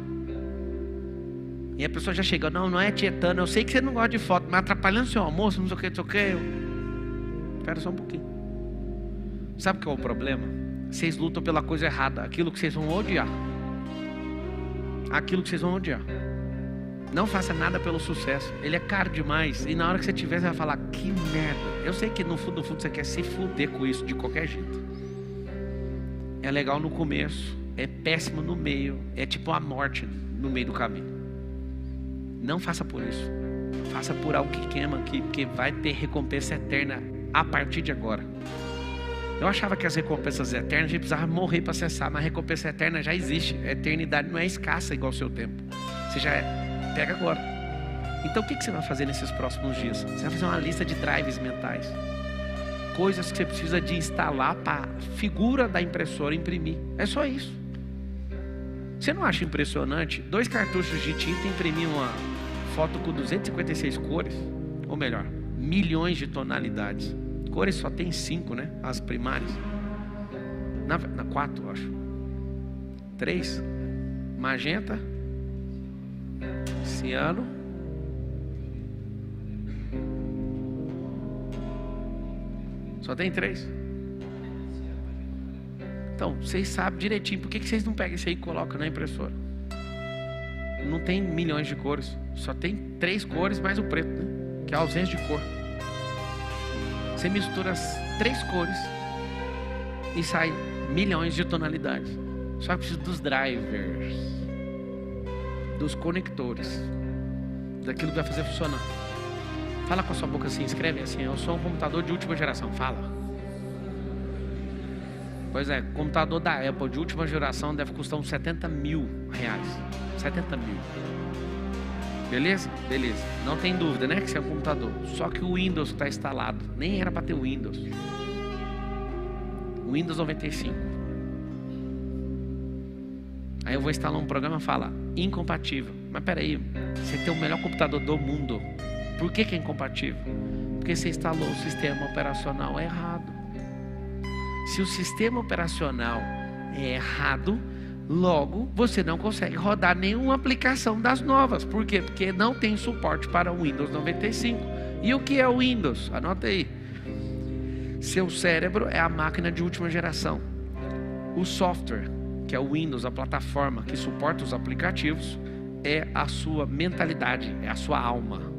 E a pessoa já chega: não é tietando, eu sei que você não gosta de foto, mas atrapalhando seu almoço, não sei o que. Espera só um pouquinho. Sabe qual é o problema? Vocês lutam pela coisa errada, aquilo que vocês vão odiar. Aquilo que vocês vão odiar. Não faça nada pelo sucesso, ele é caro demais. E na hora que você tiver, você vai falar: que merda. Eu sei que no fundo você quer se fuder com isso de qualquer jeito. É legal no começo, é péssimo no meio, é tipo a morte no meio do caminho. Não faça por isso. Faça por algo que queima aqui, porque vai ter recompensa eterna a partir de agora. Eu achava que as recompensas eternas a gente precisava morrer para acessar, mas a recompensa eterna já existe. A eternidade não é escassa igual ao seu tempo. Você já pega agora. Então o que você vai fazer nesses próximos dias? Você vai fazer uma lista de drives mentais, coisas que você precisa de instalar para a figura da impressora imprimir. É só isso. Você não acha impressionante 2 cartuchos de tinta imprimir uma foto com 256 cores? Ou melhor, milhões de tonalidades. Cores só tem 5, né? As primárias. Na 4, eu acho. 3. Magenta, ciano, só tem 3. Então, vocês sabem direitinho. Por que vocês não pegam isso aí e colocam na impressora? não tem milhões de cores. Só tem 3 cores mais o preto, né? Que é a ausência de cor. Você mistura as 3 cores e sai milhões de tonalidades. Só que precisa dos drivers, dos conectores, daquilo que vai fazer funcionar. Fala com a sua boca assim, escreve assim: eu sou um computador de última geração. Fala. Pois é, computador da Apple de última geração deve custar uns 70 mil reais. 70 mil. Beleza? Beleza. Não tem dúvida, né, que isso é um computador. Só que o Windows está instalado. Nem era para ter o Windows. Windows 95. Aí eu vou instalar um programa e fala incompatível. Mas peraí, você tem o melhor computador do mundo. Por que é incompatível? Porque você instalou o sistema operacional errado. Se o sistema operacional é errado, logo você não consegue rodar nenhuma aplicação das novas. Por quê? Porque não tem suporte para o Windows 95. E o que é o Windows? Anota aí. Seu cérebro é a máquina de última geração. O software, que é o Windows, a plataforma que suporta os aplicativos, é a sua mentalidade, é a sua alma.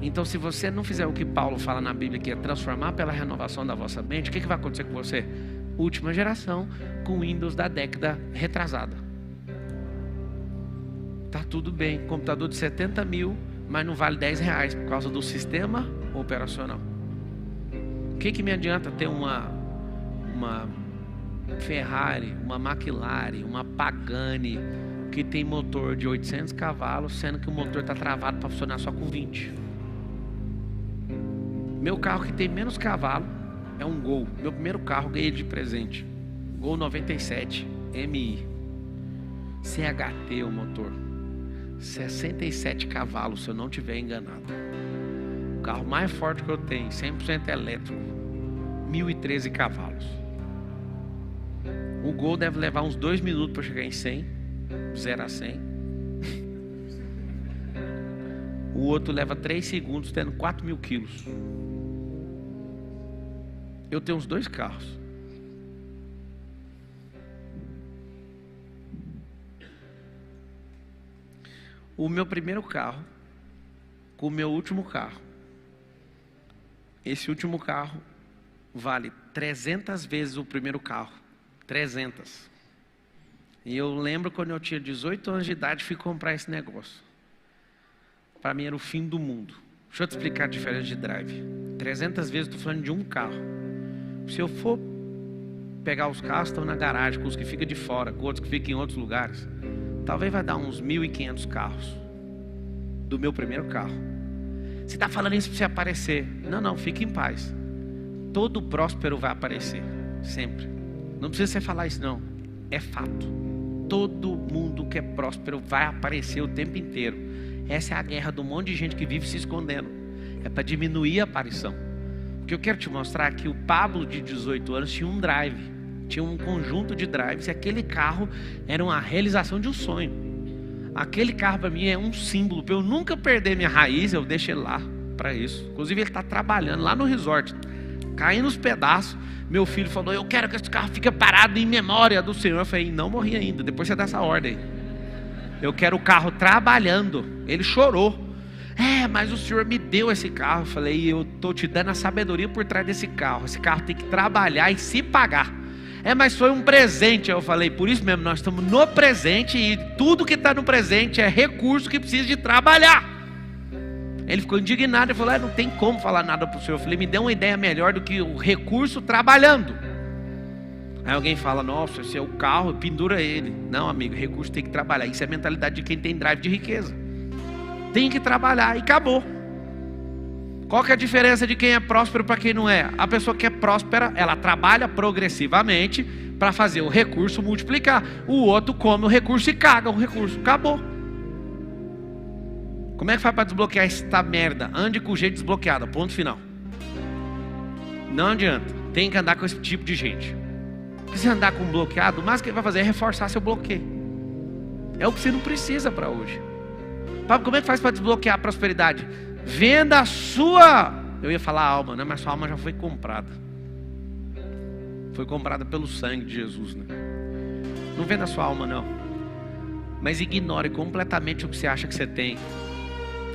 Então, se você não fizer o que Paulo fala na Bíblia, que é transformar pela renovação da vossa mente, o que vai acontecer com você? Última geração com Windows da década retrasada. Tá tudo bem, computador de 70 mil, mas não vale 10 reais por causa do sistema operacional. O que me adianta ter uma Ferrari, uma McLaren, uma Pagani, que tem motor de 800 cavalos, sendo que o motor está travado para funcionar só com 20? Meu carro que tem menos cavalo é um Gol. Meu primeiro carro ganhei de presente. Gol 97 MI. CHT o motor. 67 cavalos, se eu não estiver enganado. O carro mais forte que eu tenho, 100% elétrico. 1013 cavalos. O Gol deve levar uns 2 minutos para chegar em 100. 0 a 100. O outro leva 3 segundos, tendo 4.000 quilos. Eu tenho uns 2 carros. O meu primeiro carro com o meu último carro. Esse último carro vale 300 vezes o primeiro carro. 300. E eu lembro quando eu tinha 18 anos de idade, fui comprar esse negócio. Para mim era o fim do mundo. Deixa eu te explicar a diferença de drive. 300 vezes estou falando de um carro. Se eu for pegar os carros que estão na garagem, com os que ficam de fora, com outros que ficam em outros lugares, talvez vai dar uns 1.500 carros do meu primeiro carro. Você está falando isso para você aparecer? Não, fique em paz. Todo próspero vai aparecer, sempre. Não precisa você falar isso não, é fato. Todo mundo que é próspero vai aparecer o tempo inteiro. Essa é a guerra de um monte de gente que vive se escondendo. É para diminuir a aparição. O que eu quero te mostrar é que o Pablo de 18 anos tinha um drive. Tinha um conjunto de drives. E aquele carro era uma realização de um sonho. Aquele carro para mim é um símbolo. Para eu nunca perder minha raiz, eu deixo ele lá para isso. Inclusive ele está trabalhando lá no resort, caindo os pedaços. Meu filho falou: eu quero que esse carro fique parado em memória do Senhor. Eu falei: não morri ainda, depois você dá essa ordem. Eu quero o carro trabalhando. Ele chorou. Mas o Senhor me deu esse carro. Eu falei: eu estou te dando a sabedoria por trás desse carro. Esse carro tem que trabalhar e se pagar. Mas foi um presente. Eu falei: por isso mesmo, nós estamos no presente. E tudo que está no presente é recurso que precisa de trabalhar. Ele ficou indignado e falou: não tem como falar nada para o Senhor. Eu falei: me dê uma ideia melhor do que o recurso trabalhando. Aí alguém fala: nossa, esse é o carro, pendura ele. Não, amigo, recurso tem que trabalhar. Isso é a mentalidade de quem tem drive de riqueza. Tem que trabalhar e acabou. Qual que é a diferença de quem é próspero para quem não é? A pessoa que é próspera, ela trabalha progressivamente para fazer o recurso multiplicar. O outro come o recurso e caga o recurso. Acabou. Como é que faz para desbloquear esta merda? Ande com o jeito desbloqueado, ponto final. Não adianta. Tem que andar com esse tipo de gente. Se você andar com bloqueado, o máximo que ele vai fazer é reforçar seu bloqueio. É o que você não precisa para hoje. Pablo, como é que faz para desbloquear a prosperidade? Venda a sua... Eu ia falar alma, né? Mas sua alma já foi comprada. Foi comprada pelo sangue de Jesus, né? Não venda a sua alma, não. mas ignore completamente o que você acha que você tem.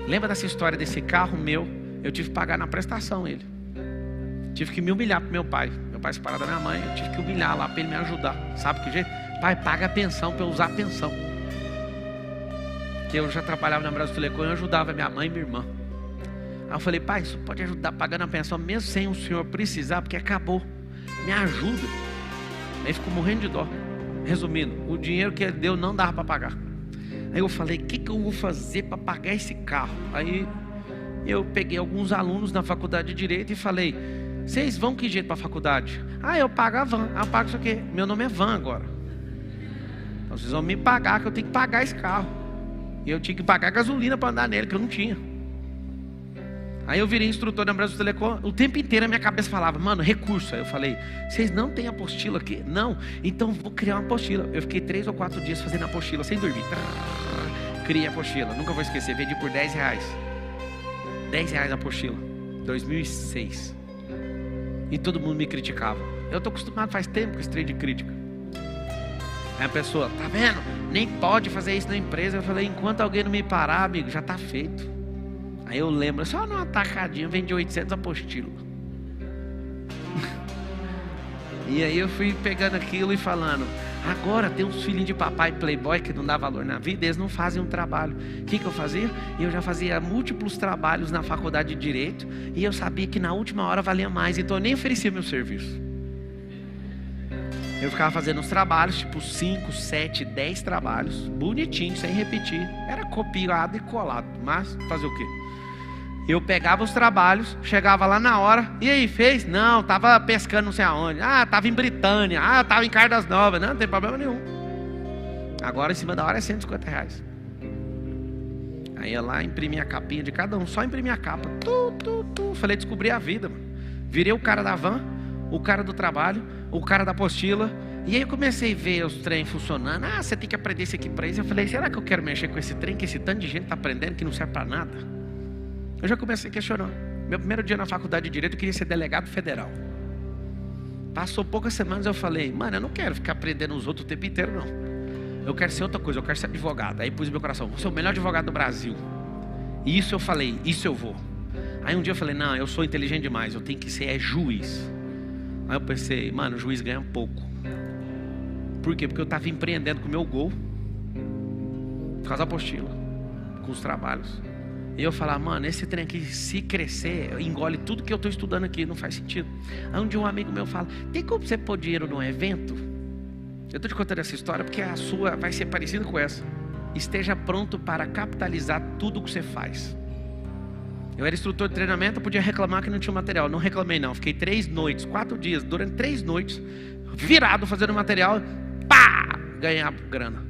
Lembra dessa história desse carro meu? Eu tive que pagar na prestação ele. Tive que me humilhar pro meu pai. Meu pai separado da minha mãe, eu tive que humilhar lá para ele me ajudar. Sabe que jeito? Pai, paga a pensão para eu usar a pensão. Que eu já trabalhava na Brasil Telecom, eu ajudava minha mãe e minha irmã. Aí eu falei, pai, isso pode ajudar pagando a pensão, mesmo sem o senhor precisar, porque acabou. Me ajuda. Aí ficou morrendo de dó. Resumindo, o dinheiro que ele deu não dava para pagar. Aí eu falei, o que eu vou fazer para pagar esse carro? Aí eu peguei alguns alunos na faculdade de Direito e falei, vocês vão que jeito para a faculdade? Ah, eu pago a van. Ah, eu pago isso aqui. Meu nome é Van agora. Então vocês vão me pagar, que eu tenho que pagar esse carro. E eu tinha que pagar gasolina para andar nele, que eu não tinha. Aí eu virei instrutor da Brasil Telecom. O tempo inteiro a minha cabeça falava, mano, recurso. Aí eu falei, vocês não têm apostila aqui? Não, então vou criar uma apostila. Eu fiquei 3 ou 4 dias fazendo apostila, sem dormir. Criei a apostila, nunca vou esquecer. Vendi por R$10. R$10 a apostila, 2006. E todo mundo me criticava. Eu tô acostumado faz tempo com esse trem de crítica. Aí a pessoa, tá vendo? Nem pode fazer isso na empresa. Eu falei, enquanto alguém não me parar, amigo, já tá feito. Aí eu lembro, só numa tacadinha, vendi 800 apostilas. E aí eu fui pegando aquilo e falando, agora tem uns filhinhos de papai playboy que não dá valor na vida, eles não fazem um trabalho. O que eu fazia? Eu já fazia múltiplos trabalhos na faculdade de Direito, e eu sabia que na última hora valia mais, então eu nem oferecia meu serviço. Eu ficava fazendo os trabalhos, tipo 5, 7, 10 trabalhos, bonitinho, sem repetir. Era copiado e colado, mas fazer o quê? Eu pegava os trabalhos, chegava lá na hora, e aí, fez? Não, tava pescando não sei aonde. Ah, tava em Britânia. Ah, tava em Caldas Novas. Não tem problema nenhum. Agora em cima da hora é R$150. Aí eu lá imprimi a capinha de cada um, só imprimi a capa. Falei, descobri a vida, mano. Virei o cara da van, o cara do trabalho, o cara da apostila. E aí eu comecei a ver os trem funcionando. Ah, você tem que aprender isso aqui pra isso. Eu falei, será que eu quero mexer com esse trem que esse tanto de gente tá aprendendo que não serve pra nada? Eu já comecei questionando. Meu primeiro dia na faculdade de Direito eu queria ser delegado federal. Passou poucas semanas eu falei, mano, eu não quero ficar aprendendo os outros o tempo inteiro não. Eu quero ser outra coisa, eu quero ser advogado. Aí pus meu coração, vou ser o melhor advogado do Brasil. E isso eu falei, isso eu vou. Aí um dia eu falei, não, eu sou inteligente demais, eu tenho que ser juiz. Aí eu pensei, mano, o juiz ganha pouco. Por quê? Porque eu estava empreendendo com o meu gol, com as apostilas, com os trabalhos. E eu falava, mano, esse trem aqui, se crescer, engole tudo que eu estou estudando aqui, não faz sentido. Aí um dia um amigo meu fala, tem como você pôr dinheiro num evento? Eu estou te contando essa história porque a sua vai ser parecida com essa. Esteja pronto para capitalizar tudo que você faz. Eu era instrutor de treinamento, eu podia reclamar que não tinha material. Não reclamei não, fiquei 3 noites, 4 dias, durante 3 noites, virado fazendo material, pá, ganhar grana.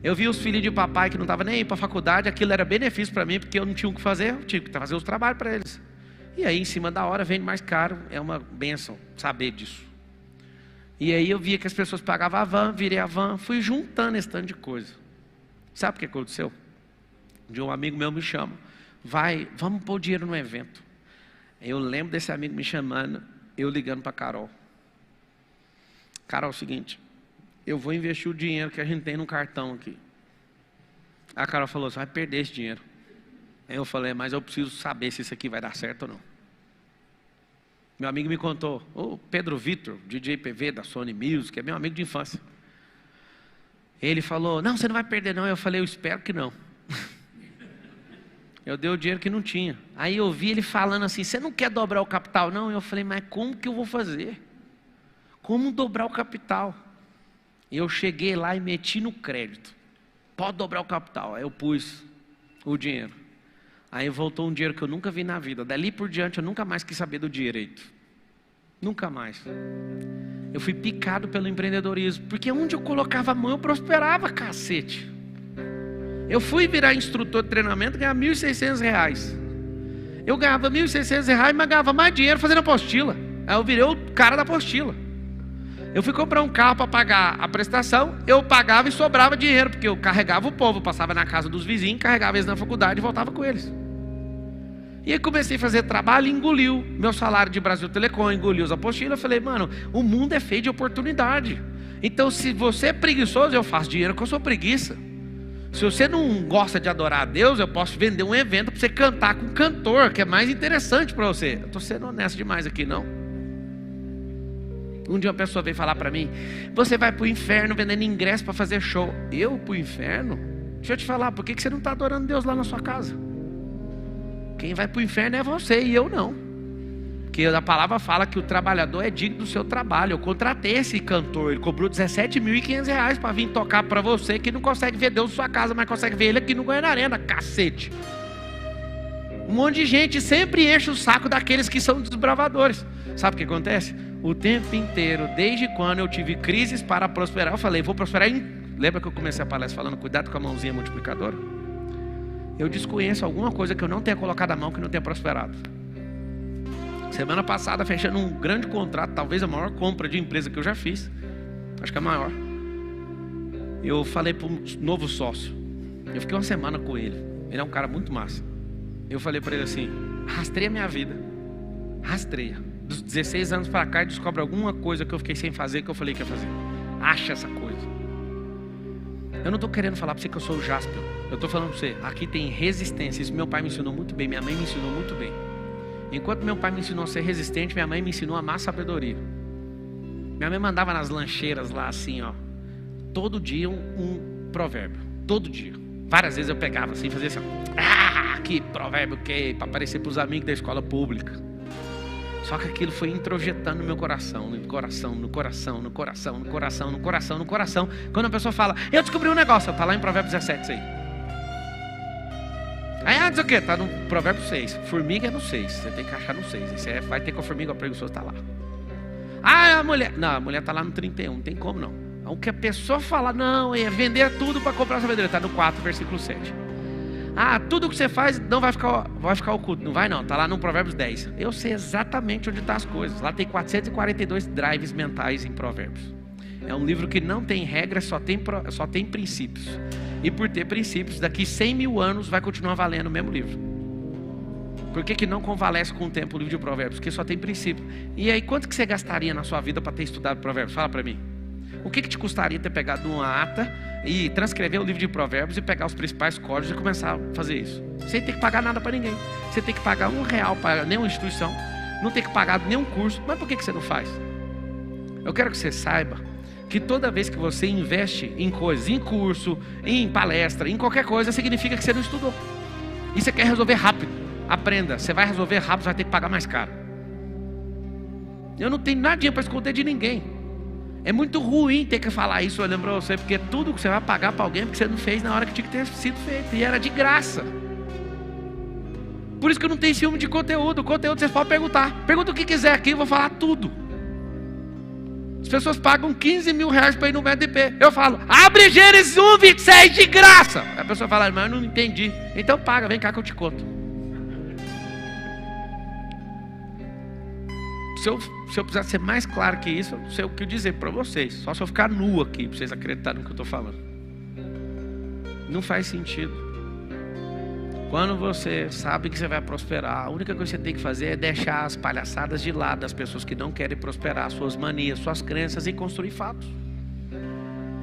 Eu vi os filhos de papai que não estavam nem aí para a faculdade, aquilo era benefício para mim, porque eu não tinha o que fazer, eu tinha que fazer os trabalhos para eles. E aí em cima da hora vende mais caro, é uma bênção saber disso. E aí eu via que as pessoas pagavam a van, virei a van, fui juntando esse tanto de coisa. Sabe o que aconteceu? Um dia um amigo meu me chama, vamos pôr dinheiro no evento. Eu lembro desse amigo me chamando, eu ligando para Carol. Carol, é o seguinte, eu vou investir o dinheiro que a gente tem no cartão aqui. A Carol falou, você vai perder esse dinheiro. Aí eu falei, mas eu preciso saber se isso aqui vai dar certo ou não. Meu amigo me contou, o Pedro Vitor, DJ PV da Sony Music, é meu amigo de infância. Ele falou, não, você não vai perder não. Eu falei, eu espero que não. Eu dei o dinheiro que não tinha. Aí eu vi ele falando assim, você não quer dobrar o capital não? Eu falei, mas como que eu vou fazer? Como dobrar o capital? Eu cheguei lá e meti no crédito. Pode dobrar o capital. Aí eu pus o dinheiro. Aí voltou um dinheiro que eu nunca vi na vida. Dali por diante eu nunca mais quis saber do direito. Nunca mais. Eu fui picado pelo empreendedorismo. Porque onde eu colocava a mão eu prosperava, cacete. Eu fui virar instrutor de treinamento e ganhava R$1.600. Eu ganhava R$1.600, mas ganhava mais dinheiro fazendo apostila. Aí eu virei o cara da apostila. Eu fui comprar um carro para pagar a prestação, eu pagava e sobrava dinheiro, porque eu carregava o povo, passava na casa dos vizinhos, carregava eles na faculdade e voltava com eles. E aí comecei a fazer trabalho e engoliu meu salário de Brasil Telecom, engoliu as apostilas. Eu falei, mano, o mundo é feito de oportunidade. Então se você é preguiçoso, eu faço dinheiro com a sua preguiça. Se você não gosta de adorar a Deus, eu posso vender um evento para você cantar com um cantor, que é mais interessante para você. Eu estou sendo honesto demais aqui, não? Um dia uma pessoa veio falar para mim: você vai para o inferno vendendo ingresso para fazer show. Eu para o inferno? Deixa eu te falar, por que você não está adorando Deus lá na sua casa? Quem vai para o inferno é você e eu não. Porque a palavra fala que o trabalhador é digno do seu trabalho. Eu contratei esse cantor, ele cobrou R$17.500 para vir tocar para você, que não consegue ver Deus na sua casa, mas consegue ver ele aqui no Goiânia Arena, cacete. Um monte de gente sempre enche o saco daqueles que são desbravadores. Sabe o que acontece? O tempo inteiro, desde quando eu tive crises para prosperar, eu falei, vou prosperar em... Lembra que eu comecei a palestra falando, cuidado com a mãozinha multiplicadora? Eu desconheço alguma coisa que eu não tenha colocado a mão, que não tenha prosperado. Semana passada, fechando um grande contrato, talvez a maior compra de empresa que eu já fiz, acho que é a maior. Eu falei para um novo sócio, eu fiquei uma semana com ele, ele é um cara muito massa. Eu falei para ele assim, rastreia minha vida, rastreia. Dos 16 anos para cá, e descobre alguma coisa que eu fiquei sem fazer, que eu falei que ia fazer. Acha essa coisa. Eu não estou querendo falar para você que eu sou o Jaspion. Eu estou falando para você, aqui tem resistência. Isso meu pai me ensinou muito bem, minha mãe me ensinou muito bem. Enquanto meu pai me ensinou a ser resistente, minha mãe me ensinou a amar sabedoria. Minha mãe mandava nas lancheiras lá assim, ó, todo dia um provérbio. Todo dia. Várias vezes eu pegava assim, fazia assim, que provérbio que para aparecer para os amigos da escola pública. Só que aquilo foi introjetando no meu coração, no coração, no coração, no coração, no coração, no coração, no coração. Quando a pessoa fala, eu descobri um negócio, tá lá em Provérbios 17 isso aí. Aí, não sei o que, tá no Provérbio 6. Formiga é no 6, você tem que achar no 6. Aí você vai ter com a formiga, o preguiçoso tá lá. A mulher, não, a mulher tá lá no 31, não tem como não. O que a pessoa fala, não, é vender tudo para comprar sabedoria, tá no 4, versículo 7. Tudo que você faz não vai ficar oculto. Não vai não, está lá no Provérbios 10. Eu sei exatamente onde estão as coisas. Lá tem 442 drives mentais em Provérbios. É um livro que não tem regras, só tem princípios. E por ter princípios, daqui 100 mil anos vai continuar valendo o mesmo livro. Por que não convalesce com o tempo o livro de Provérbios? Porque só tem princípio. E aí, quanto que você gastaria na sua vida para ter estudado Provérbios? Fala para mim. O que te custaria ter pegado uma ata e transcrever o livro de Provérbios e pegar os principais códigos e começar a fazer isso? Sem ter que pagar nada para ninguém. Você tem que pagar R$1 para nenhuma instituição, não tem que pagar nenhum curso. Mas por que você não faz? Eu quero que você saiba que toda vez que você investe em coisas, em curso, em palestra, em qualquer coisa, significa que você não estudou. E você quer resolver rápido. Aprenda, você vai resolver rápido, você vai ter que pagar mais caro. Eu não tenho nadinha para esconder de ninguém. É muito ruim ter que falar isso olhando para você, porque tudo que você vai pagar para alguém, porque você não fez na hora que tinha que ter sido feito, e era de graça. Por isso que eu não tenho ciúme de conteúdo. O conteúdo vocês podem perguntar. Pergunta o que quiser aqui, eu vou falar tudo. As pessoas pagam R$15 mil para ir no BDP. Eu falo, abre Gênesis 1:26 de graça. A pessoa fala, mas eu não entendi. Então paga, vem cá que eu te conto. Se eu precisar ser mais claro que isso, eu não sei o que dizer para vocês. Só se eu ficar nu aqui, para vocês acreditarem no que eu estou falando. Não faz sentido. Quando você sabe que você vai prosperar, a única coisa que você tem que fazer é deixar as palhaçadas de lado das pessoas que não querem prosperar, suas manias, suas crenças, e construir fatos.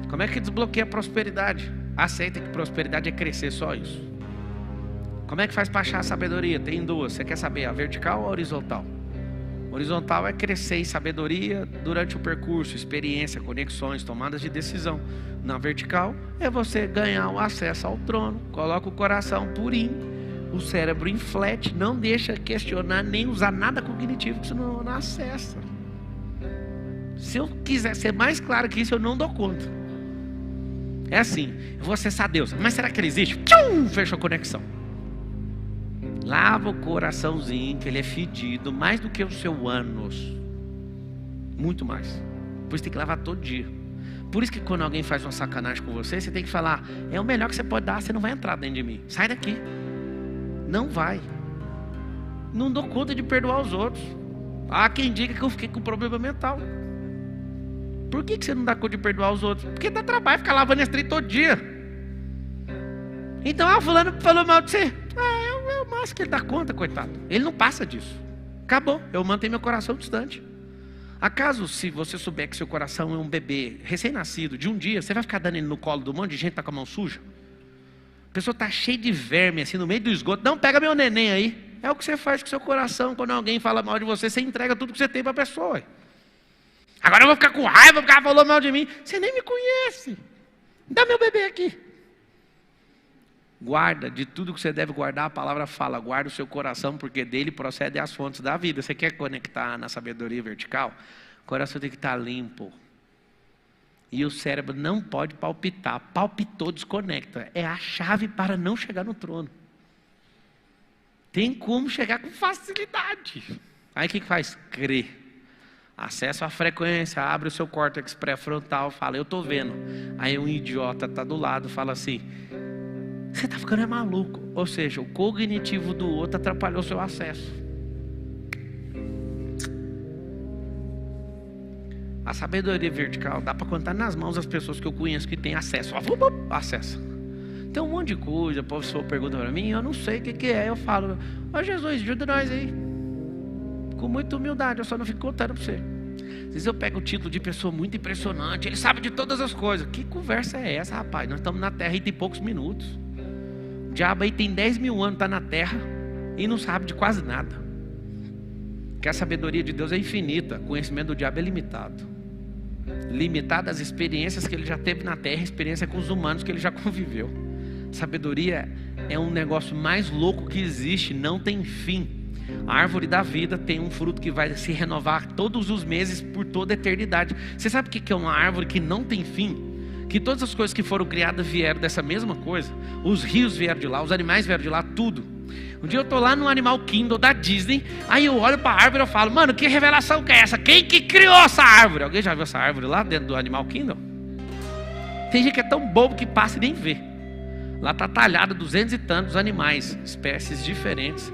Como é que desbloqueia a prosperidade? Aceita que prosperidade é crescer, só isso. Como é que faz para achar a sabedoria? Tem duas. Você quer saber a vertical ou a horizontal? Horizontal é crescer em sabedoria durante o percurso, experiência, conexões, tomadas de decisão. Na vertical é você ganhar o acesso ao trono. Coloca o coração purinho, o cérebro em flat, não deixa questionar nem usar nada cognitivo, que você não acessa. Se eu quiser ser mais claro que isso, eu não dou conta. É assim, eu vou acessar Deus, mas será que ele existe? Tchum, fechou a conexão. Lava o coraçãozinho, que ele é fedido mais do que o seu ânus. Muito mais. Por isso tem que lavar todo dia. Por isso que quando alguém faz uma sacanagem com você, você tem que falar, é o melhor que você pode dar, você não vai entrar dentro de mim. Sai daqui. Não vai. Não dou conta de perdoar os outros. Há quem diga que eu fiquei com problema mental. Por que você não dá conta de perdoar os outros? Porque dá trabalho ficar lavando esse trem todo dia. Então, fulano falou mal de você. Mas que ele dá conta, coitado. Ele não passa disso. Acabou. Eu mantenho meu coração distante. Acaso, se você souber que seu coração é um bebê recém-nascido, de um dia, você vai ficar dando ele no colo do monte de gente que está com a mão suja? pessoa está cheia de verme, assim, no meio do esgoto. Não, pega meu neném aí. É o que você faz com o seu coração. Quando alguém fala mal de você, você entrega tudo que você tem para a pessoa. Agora eu vou ficar com raiva porque ela falou mal de mim. Você nem me conhece. Dá meu bebê aqui. Guarda, de tudo que você deve guardar, a palavra fala, guarda o seu coração, porque dele procedem as fontes da vida. Você quer conectar na sabedoria vertical? O coração tem que estar limpo. E o cérebro não pode palpitar. Palpitou, desconecta. É a chave para não chegar no trono. Tem como chegar com facilidade. Aí o que faz? Crer. Acessa a frequência, abre o seu córtex pré-frontal, fala, eu estou vendo. Aí um idiota está do lado, fala assim, você está ficando maluco. Ou seja, o cognitivo do outro atrapalhou o seu acesso. A sabedoria vertical dá para contar nas mãos as pessoas que eu conheço que têm acesso. Acesso. Tem um monte de coisa, a pessoa pergunta para mim, eu não sei o que é. Eu falo, ó Jesus, ajuda nós aí. Com muita humildade, eu só não fico contando para você. Às vezes eu pego o título de pessoa muito impressionante, ele sabe de todas as coisas. Que conversa é essa, rapaz? Nós estamos na Terra e tem poucos minutos. O diabo aí tem 10 mil anos, está na Terra e não sabe de quase nada. Porque a sabedoria de Deus é infinita, o conhecimento do diabo é limitado. Limitado às experiências que ele já teve na Terra, experiência com os humanos que ele já conviveu. Sabedoria é um negócio mais louco que existe, não tem fim. A árvore da vida tem um fruto que vai se renovar todos os meses por toda a eternidade. Você sabe o que é uma árvore que não tem fim? Que todas as coisas que foram criadas vieram dessa mesma coisa. Os rios vieram de lá, os animais vieram de lá, tudo. Um dia eu tô lá no Animal Kingdom da Disney, aí eu olho para a árvore e eu falo, mano, que revelação que é essa? Quem que criou essa árvore? Alguém já viu essa árvore lá dentro do Animal Kingdom? Tem gente que é tão bobo que passa e nem vê. Lá está talhado 200 e tantos animais, espécies diferentes,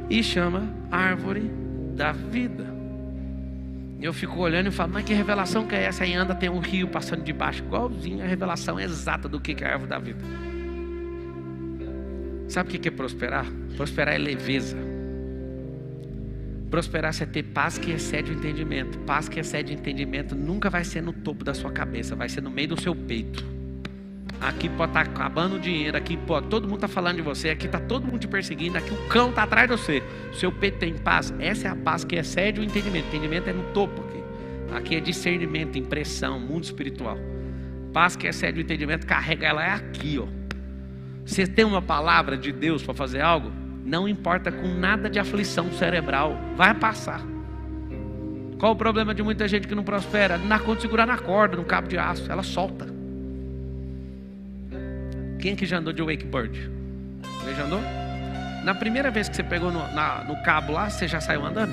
e chama árvore da vida. Eu fico olhando e falo, mas que revelação que é essa? Aí anda, tem um rio passando debaixo, igualzinho a revelação exata do que é a árvore da vida. Sabe o que é prosperar? Prosperar é leveza. Prosperar é ter paz que excede o entendimento. Paz que excede o entendimento nunca vai ser no topo da sua cabeça, vai ser no meio do seu peito. Aqui pode estar acabando o dinheiro, aqui pode, todo mundo está falando de você, aqui está todo mundo te perseguindo, aqui o cão está atrás de você. O seu peito tem paz. Essa é a paz que excede o entendimento. O entendimento é no topo aqui. Aqui é discernimento, impressão, mundo espiritual. Paz que excede o entendimento, carrega ela, é aqui, ó. Você tem uma palavra de Deus para fazer algo? Não importa com nada de aflição cerebral, vai passar. Qual o problema de muita gente que não prospera? Na conta de segurar na corda, no cabo de aço, ela solta. Quem que já andou de wakeboard? Você já andou? Na primeira vez que você pegou no cabo lá, você já saiu andando?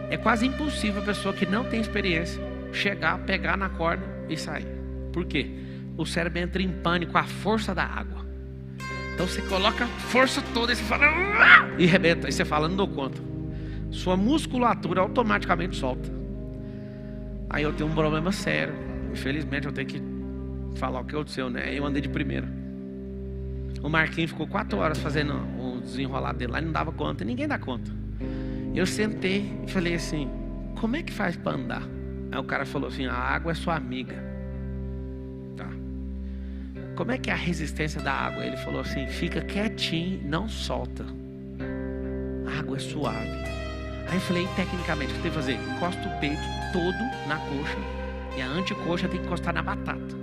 É quase impossível a pessoa que não tem experiência chegar, pegar na corda e sair. Por quê? O cérebro entra em pânico com a força da água. Então você coloca a força toda e você fala e rebenta. Aí você fala, não dou conta. Sua musculatura automaticamente solta. Aí eu tenho um problema sério. Infelizmente eu tenho que falar o que aconteceu, né? Eu andei de primeira. O Marquinhos ficou 4 horas fazendo o desenrolar dele lá e não dava conta. Ninguém dá conta. Eu sentei e falei assim, como é que faz para andar? Aí o cara falou assim, a água é sua amiga. Como é que é a resistência da água? Ele falou assim, fica quietinho, não solta. A água é suave. Aí eu falei, tecnicamente, o que tem que fazer? Encosta o peito todo na coxa e a antecoxa tem que encostar na batata.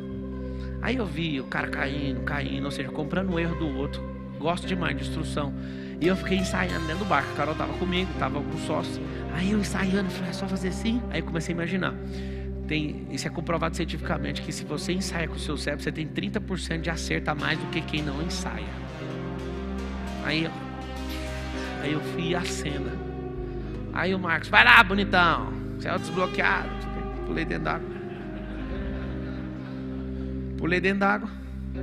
Aí eu vi o cara caindo, ou seja, comprando o erro do outro. Gosto demais de instrução. E eu fiquei ensaiando dentro do barco. A Carol estava comigo, estava com sócio. Aí eu ensaiando, falei, é só fazer assim? Aí eu comecei a imaginar. Isso é comprovado cientificamente, que se você ensaia com o seu cérebro, você tem 30% de acerto a mais do que quem não ensaia. Aí eu fui a cena. Aí o Marcos, vai lá, bonitão. Céu desbloqueado. Pulei dentro d'água.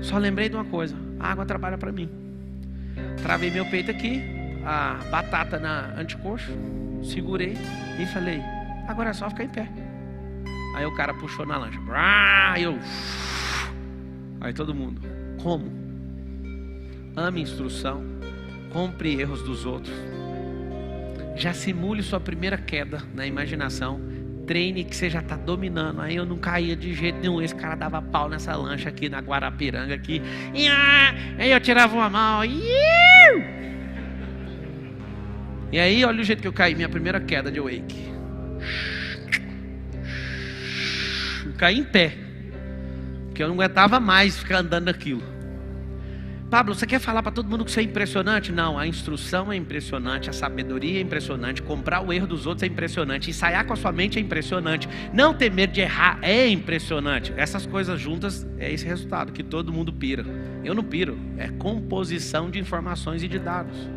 Só lembrei de uma coisa, a água trabalha para mim. Travei meu peito aqui, a batata na antecoxa, segurei e falei, agora é só ficar em pé. Aí o cara puxou na lancha. Aí todo mundo, como? Ame instrução, compre erros dos outros. Já simule sua primeira queda na imaginação treine que você já está dominando. Aí eu não caía de jeito nenhum. Esse cara dava pau nessa lancha aqui na Guarapiranga aqui. Aí eu tirava uma mão. E aí olha o jeito que eu caí. Minha primeira queda de wake. Eu caí em pé. Porque eu não aguentava mais ficar andando naquilo. Pablo, você quer falar para todo mundo que isso é impressionante? Não, a instrução é impressionante, a sabedoria é impressionante, comprar o erro dos outros é impressionante, ensaiar com a sua mente é impressionante, não ter medo de errar é impressionante. Essas coisas juntas é esse resultado, que todo mundo pira. Eu não piro, é composição de informações e de dados.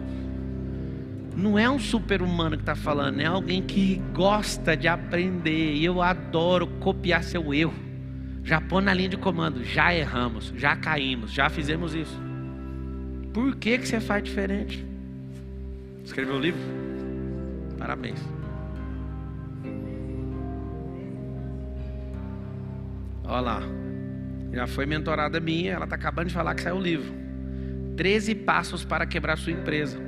Não é um super-humano que está falando, é alguém que gosta de aprender, e eu adoro copiar seu erro. Já põe na linha de comando, já erramos, já caímos, já fizemos isso. Por que você faz diferente? Escreveu o livro? Parabéns. Olha lá. Já foi mentorada minha. Ela está acabando de falar que saiu o livro. 13 passos para quebrar sua empresa.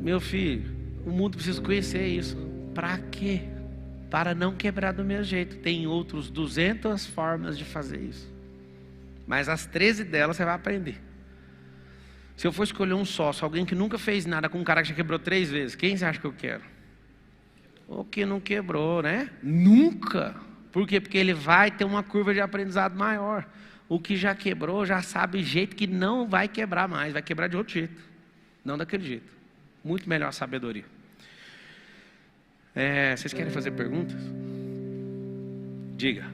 Meu filho, o mundo precisa conhecer isso. Para quê? Para não quebrar do mesmo jeito. Tem outros 200 formas de fazer isso. Mas as 13 delas você vai aprender. Se eu for escolher um sócio, alguém que nunca fez nada com um cara que já quebrou 3 vezes, quem você acha que eu quero? O que não quebrou, né? Nunca. Por quê? Porque ele vai ter uma curva de aprendizado maior. O que já quebrou já sabe jeito que não vai quebrar mais, vai quebrar de outro jeito. Não daquele jeito. Muito melhor a sabedoria. Vocês querem fazer perguntas? Diga.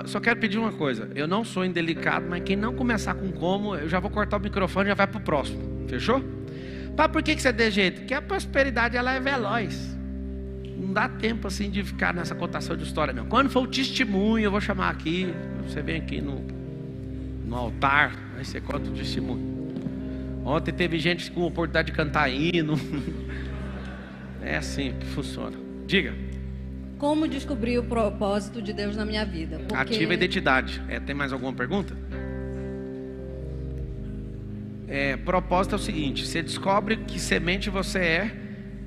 Só quero pedir uma coisa. Eu não sou indelicado, mas quem não começar com como, eu já vou cortar o microfone e já vai para o próximo. Fechou? Pá, por que você é de jeito? Porque a prosperidade ela é veloz. Não dá tempo assim de ficar nessa cotação de história, não. Quando for o testemunho, eu vou chamar aqui. Você vem aqui no altar, aí você conta o testemunho. Ontem teve gente com oportunidade de cantar hino. É assim que funciona. Diga. Como descobrir o propósito de Deus na minha vida? Porque... Ativa a identidade. Tem mais alguma pergunta? Propósito é o seguinte: você descobre que semente você é,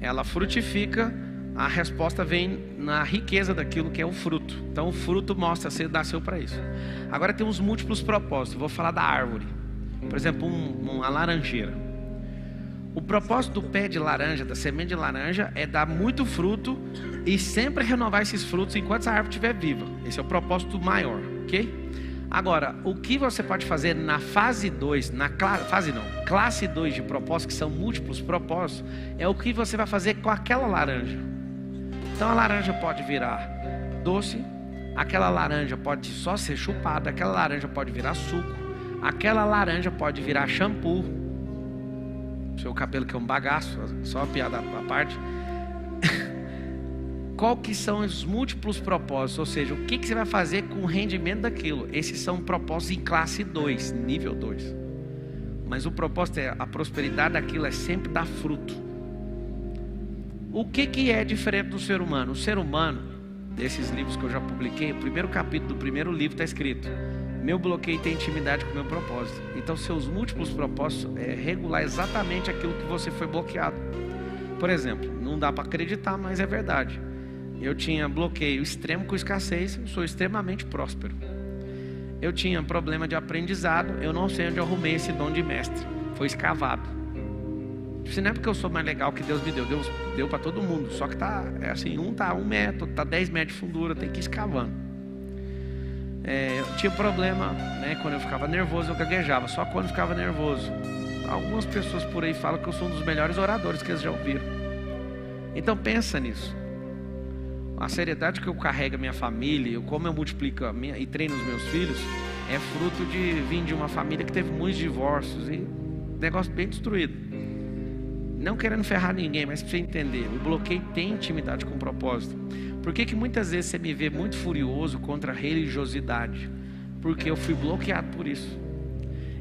ela frutifica, a resposta vem na riqueza daquilo que é o fruto. Então o fruto mostra, você nasceu para isso. Agora tem uns múltiplos propósitos. Vou falar da árvore. Por exemplo, uma laranjeira. O propósito do pé de laranja, da semente de laranja, é dar muito fruto e sempre renovar esses frutos enquanto essa árvore estiver viva. Esse é o propósito maior, ok? Agora, o que você pode fazer na fase 2, classe 2 de propósitos, que são múltiplos propósitos, é o que você vai fazer com aquela laranja. Então a laranja pode virar doce, aquela laranja pode só ser chupada, aquela laranja pode virar suco, aquela laranja pode virar shampoo. Seu cabelo que é um bagaço, só uma piada à parte. Qual que são os múltiplos propósitos? Ou seja, o que você vai fazer com o rendimento daquilo? Esses são propósitos em classe 2, nível 2. Mas o propósito a prosperidade daquilo é sempre dar fruto. O que é diferente do ser humano? O ser humano, desses livros que eu já publiquei, o primeiro capítulo do primeiro livro está escrito: meu bloqueio tem intimidade com o meu propósito. Então seus múltiplos propósitos é regular exatamente aquilo que você foi bloqueado. Por exemplo, não dá para acreditar, mas é verdade. Eu tinha bloqueio extremo com escassez, eu sou extremamente próspero. Eu tinha problema de aprendizado, eu não sei onde eu arrumei esse dom de mestre. Foi escavado. Isso não é porque eu sou mais legal que Deus me deu. Deus deu para todo mundo. Só que um tá 1 metro, tá 10 metros de fundura, tem que ir escavando. Eu tinha problema, né? Quando eu ficava nervoso eu gaguejava. Só quando eu ficava nervoso. Algumas pessoas por aí falam que eu sou um dos melhores oradores que eles já ouviram. Então pensa nisso. A seriedade que eu carrego a minha família, como eu multiplico e treino os meus filhos, é fruto de vir de uma família que teve muitos divórcios e negócio bem destruído. Não querendo ferrar ninguém, mas para você entender, o bloqueio tem intimidade com o propósito. Por que muitas vezes você me vê muito furioso contra a religiosidade? Porque eu fui bloqueado por isso.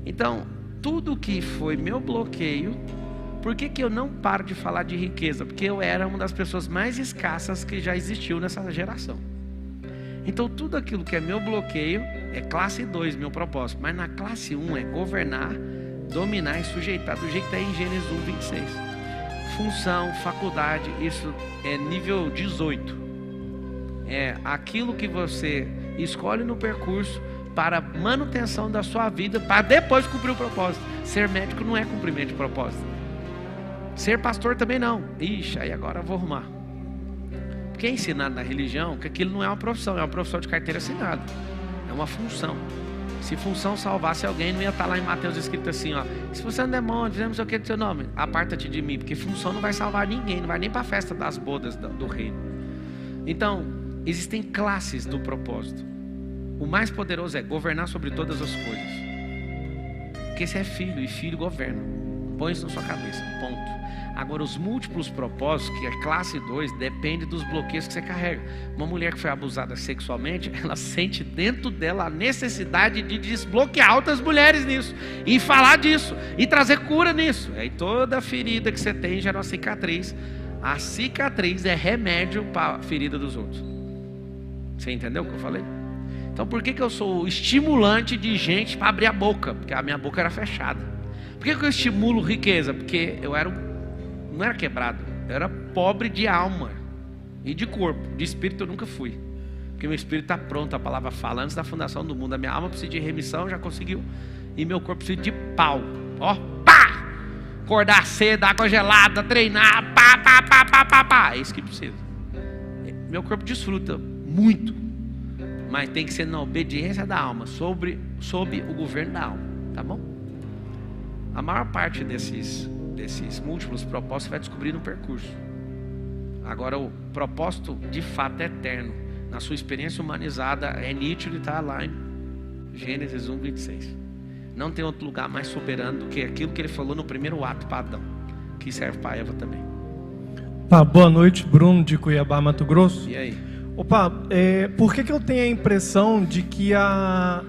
Então, tudo que foi meu bloqueio, por que eu não paro de falar de riqueza? Porque eu era uma das pessoas mais escassas que já existiu nessa geração. Então tudo aquilo que é meu bloqueio é classe 2, meu propósito. Mas na classe 1 é governar, dominar e sujeitar, do jeito que está em Gênesis 1:26. Função, faculdade, isso é nível 18. é aquilo que você escolhe no percurso para manutenção da sua vida, para depois cumprir o propósito. Ser médico não é cumprimento de propósito. Ser pastor também não. Ixi, aí agora eu vou arrumar. Porque é ensinado na religião que aquilo não é uma profissão, é uma profissão de carteira assinada. É uma função. Se função salvasse alguém, não ia estar lá em Mateus escrito assim, ó: se você é um demônio, fizemos o que do seu nome? Aparta-te de mim, porque função não vai salvar ninguém, não vai nem para a festa das bodas do reino. Então, existem classes do propósito. O mais poderoso é governar sobre todas as coisas. Porque você é filho, e filho governa. Põe isso na sua cabeça, ponto. Agora, os múltiplos propósitos, que é classe 2, depende dos bloqueios que você carrega. Uma mulher que foi abusada sexualmente, ela sente dentro dela a necessidade de desbloquear outras mulheres nisso, e falar disso, e trazer cura nisso. Aí toda ferida que você tem gera uma cicatriz. A cicatriz é remédio para a ferida dos outros. Você entendeu o que eu falei? Então por que eu sou estimulante de gente para abrir a boca? Porque a minha boca era fechada. Por que eu estimulo riqueza? Porque eu não era quebrado, eu era pobre de alma e de corpo. De espírito eu nunca fui, porque meu espírito está pronto, a palavra fala, antes da fundação do mundo. A minha alma precisa de remissão, já conseguiu, e meu corpo precisa de pau. Ó, pá! Acordar cedo, água gelada, treinar, pá, pá, pá, pá, pá, pá. É isso que precisa. Meu corpo desfruta muito, mas tem que ser na obediência da alma, sob o governo da alma, tá bom? A maior parte desses múltiplos propósitos você vai descobrir no percurso. Agora, o propósito de fato é eterno, na sua experiência humanizada, é nítido e está lá em Gênesis 1:26. Não tem outro lugar mais soberano do que aquilo que ele falou no primeiro ato para Adão, que serve para Eva também. Boa noite, Bruno de Cuiabá, Mato Grosso. E aí? Por que eu tenho a impressão de que a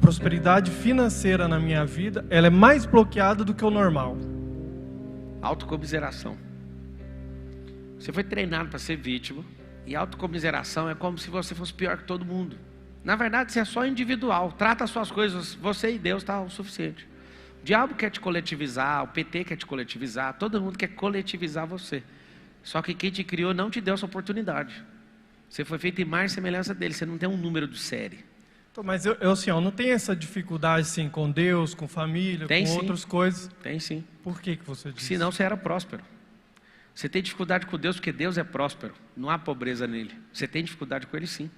prosperidade financeira na minha vida, ela é mais bloqueada do que o normal? Autocomiseração. Você foi treinado para ser vítima, e autocomiseração é como se você fosse pior que todo mundo. Na verdade, você é só individual. Trata as suas coisas, você e Deus está o suficiente. O diabo quer te coletivizar, o PT quer te coletivizar, todo mundo quer coletivizar você. Só que quem te criou não te deu essa oportunidade. Você foi feito em imagem e semelhança dele, você não tem um número de série. Mas eu não tenho essa dificuldade assim com Deus, com família, tem, com sim. Outras coisas. Tem sim. Por que você diz? Senão você era próspero. Você tem dificuldade com Deus porque Deus é próspero, não há pobreza nele. Você tem dificuldade com ele sim.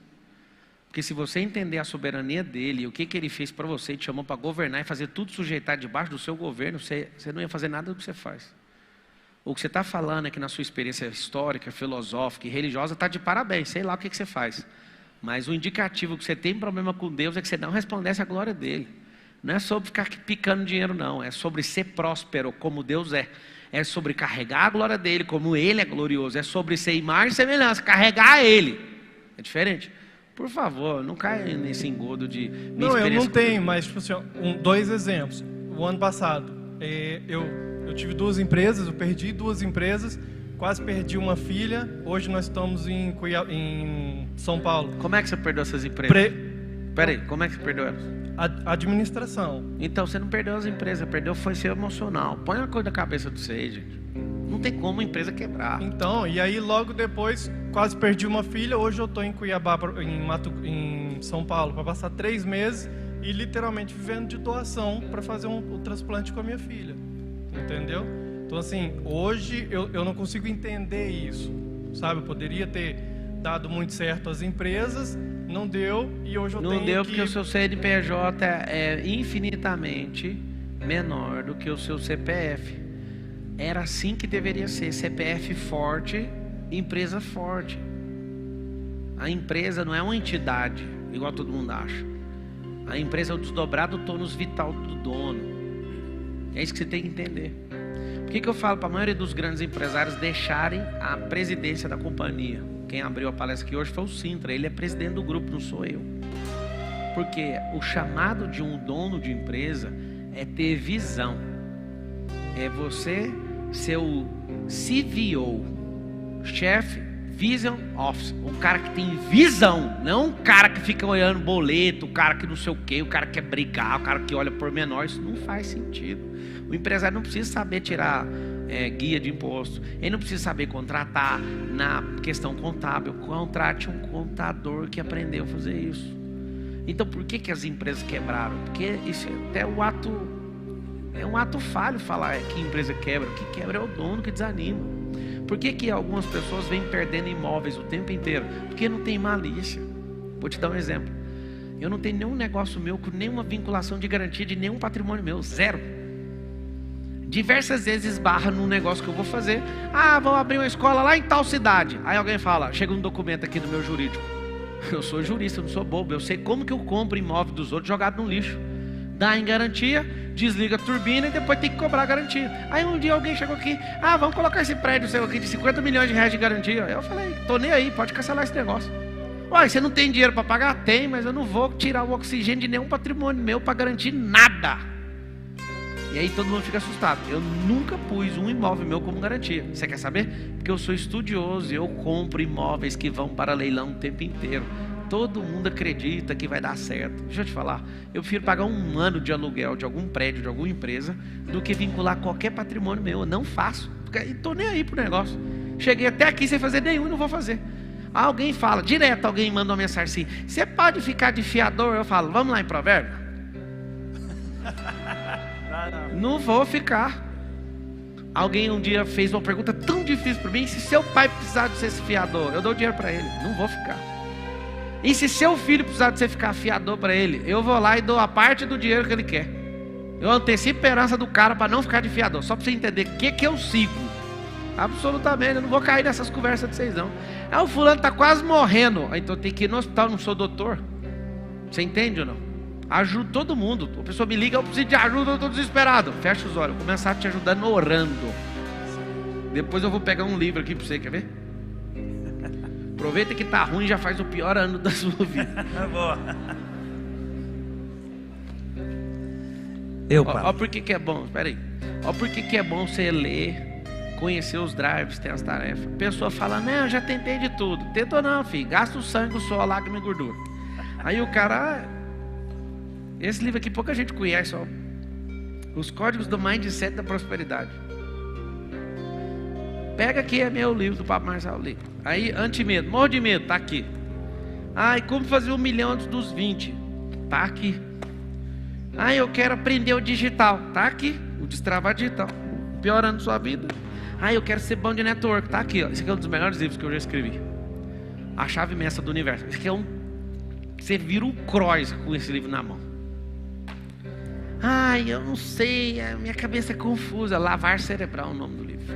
Porque se você entender a soberania dele, o que ele fez para você, te chamou para governar e fazer tudo sujeitar debaixo do seu governo, você não ia fazer nada do que você faz. O que você está falando é que na sua experiência histórica, filosófica e religiosa está de parabéns, sei lá o que você faz. Mas o indicativo que você tem problema com Deus é que você não resplandece a glória dele. Não é sobre ficar picando dinheiro não, é sobre ser próspero como Deus é. É sobre carregar a glória dele como ele é glorioso. É sobre ser imagem e semelhança, carregar ele. É diferente. Por favor, não caia nesse engodo de... Não, eu não tenho, mas tipo assim, 2 exemplos. O ano passado, eu tive 2 empresas, eu perdi 2 empresas, quase perdi uma filha. Hoje nós estamos em São Paulo. Como é que você perdeu essas empresas? Peraí, como é que você perdeu elas? Administração. Então você não perdeu as empresas, perdeu foi seu emocional. Põe uma coisa na cabeça de vocês, gente. Não tem como a empresa quebrar. Então, e aí logo depois, quase perdi uma filha. Hoje eu estou em Cuiabá, em São Paulo, para passar 3 meses e literalmente vivendo de doação para fazer o transplante com a minha filha. Entendeu? Então assim, hoje eu não consigo entender isso, sabe? Eu poderia ter dado muito certo às empresas, não deu, e hoje eu tenho que... Não deu porque o seu CNPJ é infinitamente menor do que o seu CPF. Era assim que deveria ser, CPF forte, empresa forte. A empresa não é uma entidade, igual todo mundo acha. A empresa é o desdobrado tônus vital do dono. É isso que você tem que entender. Por que eu falo para a maioria dos grandes empresários deixarem a presidência da companhia? Quem abriu a palestra aqui hoje foi o Sintra, ele é presidente do grupo, não sou eu. Porque o chamado de um dono de empresa é ter visão. É você ser o CVO, Chief Vision Officer, um cara que tem visão, não um cara que fica olhando boleto, o cara que não sei o que, o cara que quer brigar, o cara que olha por menor. Isso não faz sentido. O empresário não precisa saber tirar guia de imposto. Ele não precisa saber contratar na questão contábil. Contrate um contador que aprendeu a fazer isso. Então por que as empresas quebraram? Porque isso é um ato falho falar que a empresa quebra. O que quebra é o dono que desanima. Por que algumas pessoas vêm perdendo imóveis o tempo inteiro? Porque não tem malícia. Vou te dar um exemplo. Eu não tenho nenhum negócio meu com nenhuma vinculação de garantia de nenhum patrimônio meu, zero. Diversas vezes esbarra num negócio que eu vou fazer. Vou abrir uma escola lá em tal cidade. Aí alguém fala, chega um documento aqui do meu jurídico. Eu sou jurista, eu não sou bobo. Eu sei como que eu compro imóvel dos outros jogado no lixo. Dá em garantia, desliga a turbina e depois tem que cobrar a garantia. Aí um dia alguém chegou aqui, vamos colocar esse prédio seu aqui de 50 milhões de reais de garantia. Eu falei, tô nem aí, pode cancelar esse negócio. Uai, você não tem dinheiro para pagar? Tem, mas eu não vou tirar o oxigênio de nenhum patrimônio meu para garantir nada. E aí todo mundo fica assustado. Eu nunca pus um imóvel meu como garantia. Você quer saber? Porque eu sou estudioso e eu compro imóveis que vão para leilão o tempo inteiro. Todo mundo acredita que vai dar certo. Deixa eu te falar, eu prefiro pagar um ano de aluguel de algum prédio, de alguma empresa, do que vincular qualquer patrimônio meu. Eu não faço, porque estou nem aí pro negócio. Cheguei até aqui sem fazer nenhum e não vou fazer. Alguém fala, direto alguém manda uma mensagem assim, você pode ficar de fiador? Eu falo, vamos lá em Provérbio? Não vou ficar. Alguém um dia fez uma pergunta tão difícil para mim, se seu pai precisar de ser esse fiador, eu dou dinheiro para ele, não vou ficar. E se seu filho precisar de você ficar fiador para ele, eu vou lá e dou a parte do dinheiro que ele quer. Eu antecipo a herança do cara para não ficar de fiador, só para você entender o que eu sigo. Absolutamente, eu não vou cair nessas conversas de vocês não. O fulano está quase morrendo, então tem que ir no hospital, não sou doutor. Você entende ou não? Ajudo todo mundo. A pessoa me liga, eu preciso de ajuda, eu estou desesperado. Fecha os olhos, vou começar te ajudando orando. Depois eu vou pegar um livro aqui para você, quer ver? Aproveita que tá ruim, já faz o pior ano da sua vida. Boa. Ó por que é bom, espera aí. Ó por que é bom você ler, conhecer os drives, ter as tarefas. A pessoa fala, não, eu já tentei de tudo. Tentou não, filho, gasta o sangue, o suor, lágrima e gordura. Aí o cara, esse livro aqui pouca gente conhece, ó. Os códigos do mindset da prosperidade. Pega aqui, é meu livro do Papa Marçal Lee. Aí, anti-medo, morro de medo, tá aqui. E como fazer 1 milhão antes dos 20? Tá aqui. Eu quero aprender o digital, tá aqui. O destravar digital, piorando sua vida. Eu quero ser bom de network, tá aqui, ó. Esse aqui é um dos melhores livros que eu já escrevi. A chave mestra do universo. Esse aqui é você vira um cross com esse livro na mão. Eu não sei, a minha cabeça é confusa. Lavar cerebral é o nome do livro.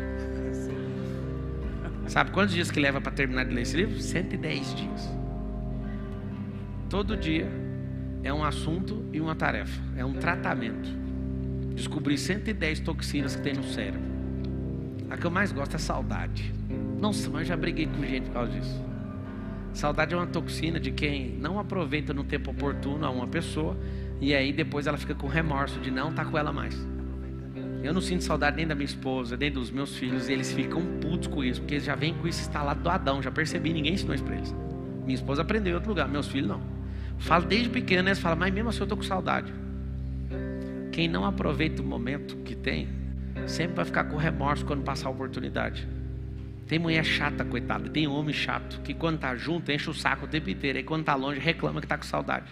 Sabe quantos dias que leva para terminar de ler esse livro? 110 dias. Todo dia é um assunto e uma tarefa. É um tratamento. Descobrir 110 toxinas que tem no cérebro. A que eu mais gosto é saudade. Nossa, mas eu já briguei com gente por causa disso. Saudade é uma toxina de quem não aproveita no tempo oportuno a uma pessoa, e aí depois ela fica com remorso de não estar com ela mais. Eu não sinto saudade nem da minha esposa, nem dos meus filhos, e eles ficam putos com isso, porque eles já vêm com isso instalado do Adão. Já percebi, ninguém ensinou isso para eles. Minha esposa aprendeu em outro lugar, meus filhos não. Falo desde pequeno, eles falam, mas mesmo assim eu estou com saudade. Quem não aproveita o momento que tem, sempre vai ficar com remorso quando passar a oportunidade. Tem mulher chata, coitada, tem homem chato, que quando está junto enche o saco o tempo inteiro, e quando está longe reclama que está com saudade.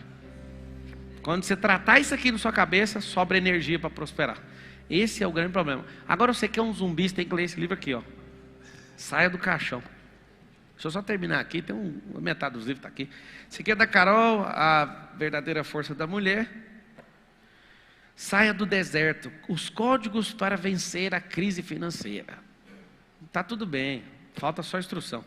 Quando você tratar isso aqui na sua cabeça, sobra energia para prosperar. Esse é o grande problema. Agora você quer um zumbi, você tem que ler esse livro aqui, ó. Saia do caixão. Deixa eu só terminar aqui, tem metade dos livros está aqui. Esse aqui é da Carol, A Verdadeira Força da Mulher. Saia do deserto, os códigos para vencer a crise financeira. Tá tudo bem, falta só instrução.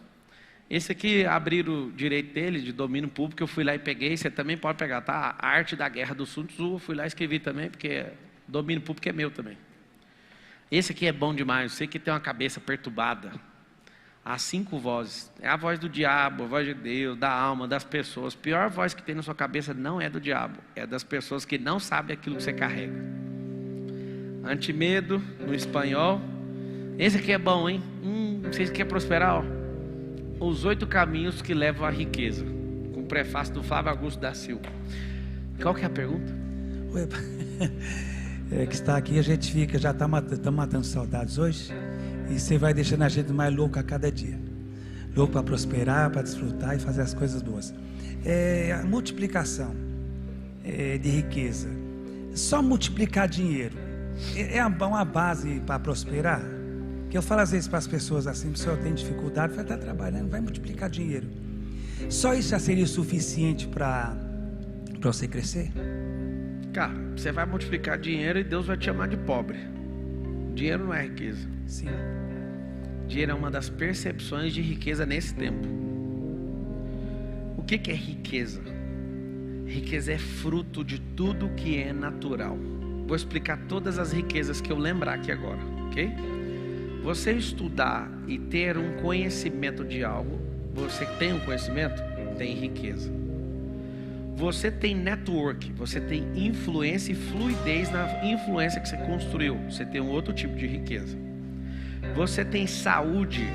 Esse aqui, abrir o direito dele, de domínio público, eu fui lá e peguei, você também pode pegar, tá? A arte da guerra do Sun Tzu, eu fui lá e escrevi também, porque domínio público é meu também. Esse aqui é bom demais, você que tem uma cabeça perturbada. Há 5 vozes, é a voz do diabo, a voz de Deus, da alma, das pessoas. A pior voz que tem na sua cabeça não é do diabo, é das pessoas que não sabem aquilo que você carrega. Antimedo, no espanhol. Esse aqui é bom, hein? Vocês querem prosperar, ó? Os 8 caminhos que levam à riqueza, com o prefácio do Flávio Augusto da Silva. Qual que é a pergunta? Que está aqui, a gente fica, já está matando saudades hoje. E você vai deixando a gente mais louco a cada dia. Louco para prosperar, para desfrutar e fazer as coisas boas. A multiplicação de riqueza. Só multiplicar dinheiro é uma base para prosperar? Que eu falo às vezes para as pessoas assim: se eu tenho dificuldade, vai estar trabalhando, vai multiplicar dinheiro. Só isso já seria o suficiente para você crescer? Cara, você vai multiplicar dinheiro e Deus vai te chamar de pobre. Dinheiro não é riqueza. Sim. Dinheiro é uma das percepções de riqueza nesse tempo. O que é riqueza? Riqueza é fruto de tudo que é natural. Vou explicar todas as riquezas que eu lembrar aqui agora, ok? Você estudar e ter um conhecimento de algo, você tem um conhecimento? Tem riqueza. Você tem network, você tem influência e fluidez na influência que você construiu. Você tem um outro tipo de riqueza. Você tem saúde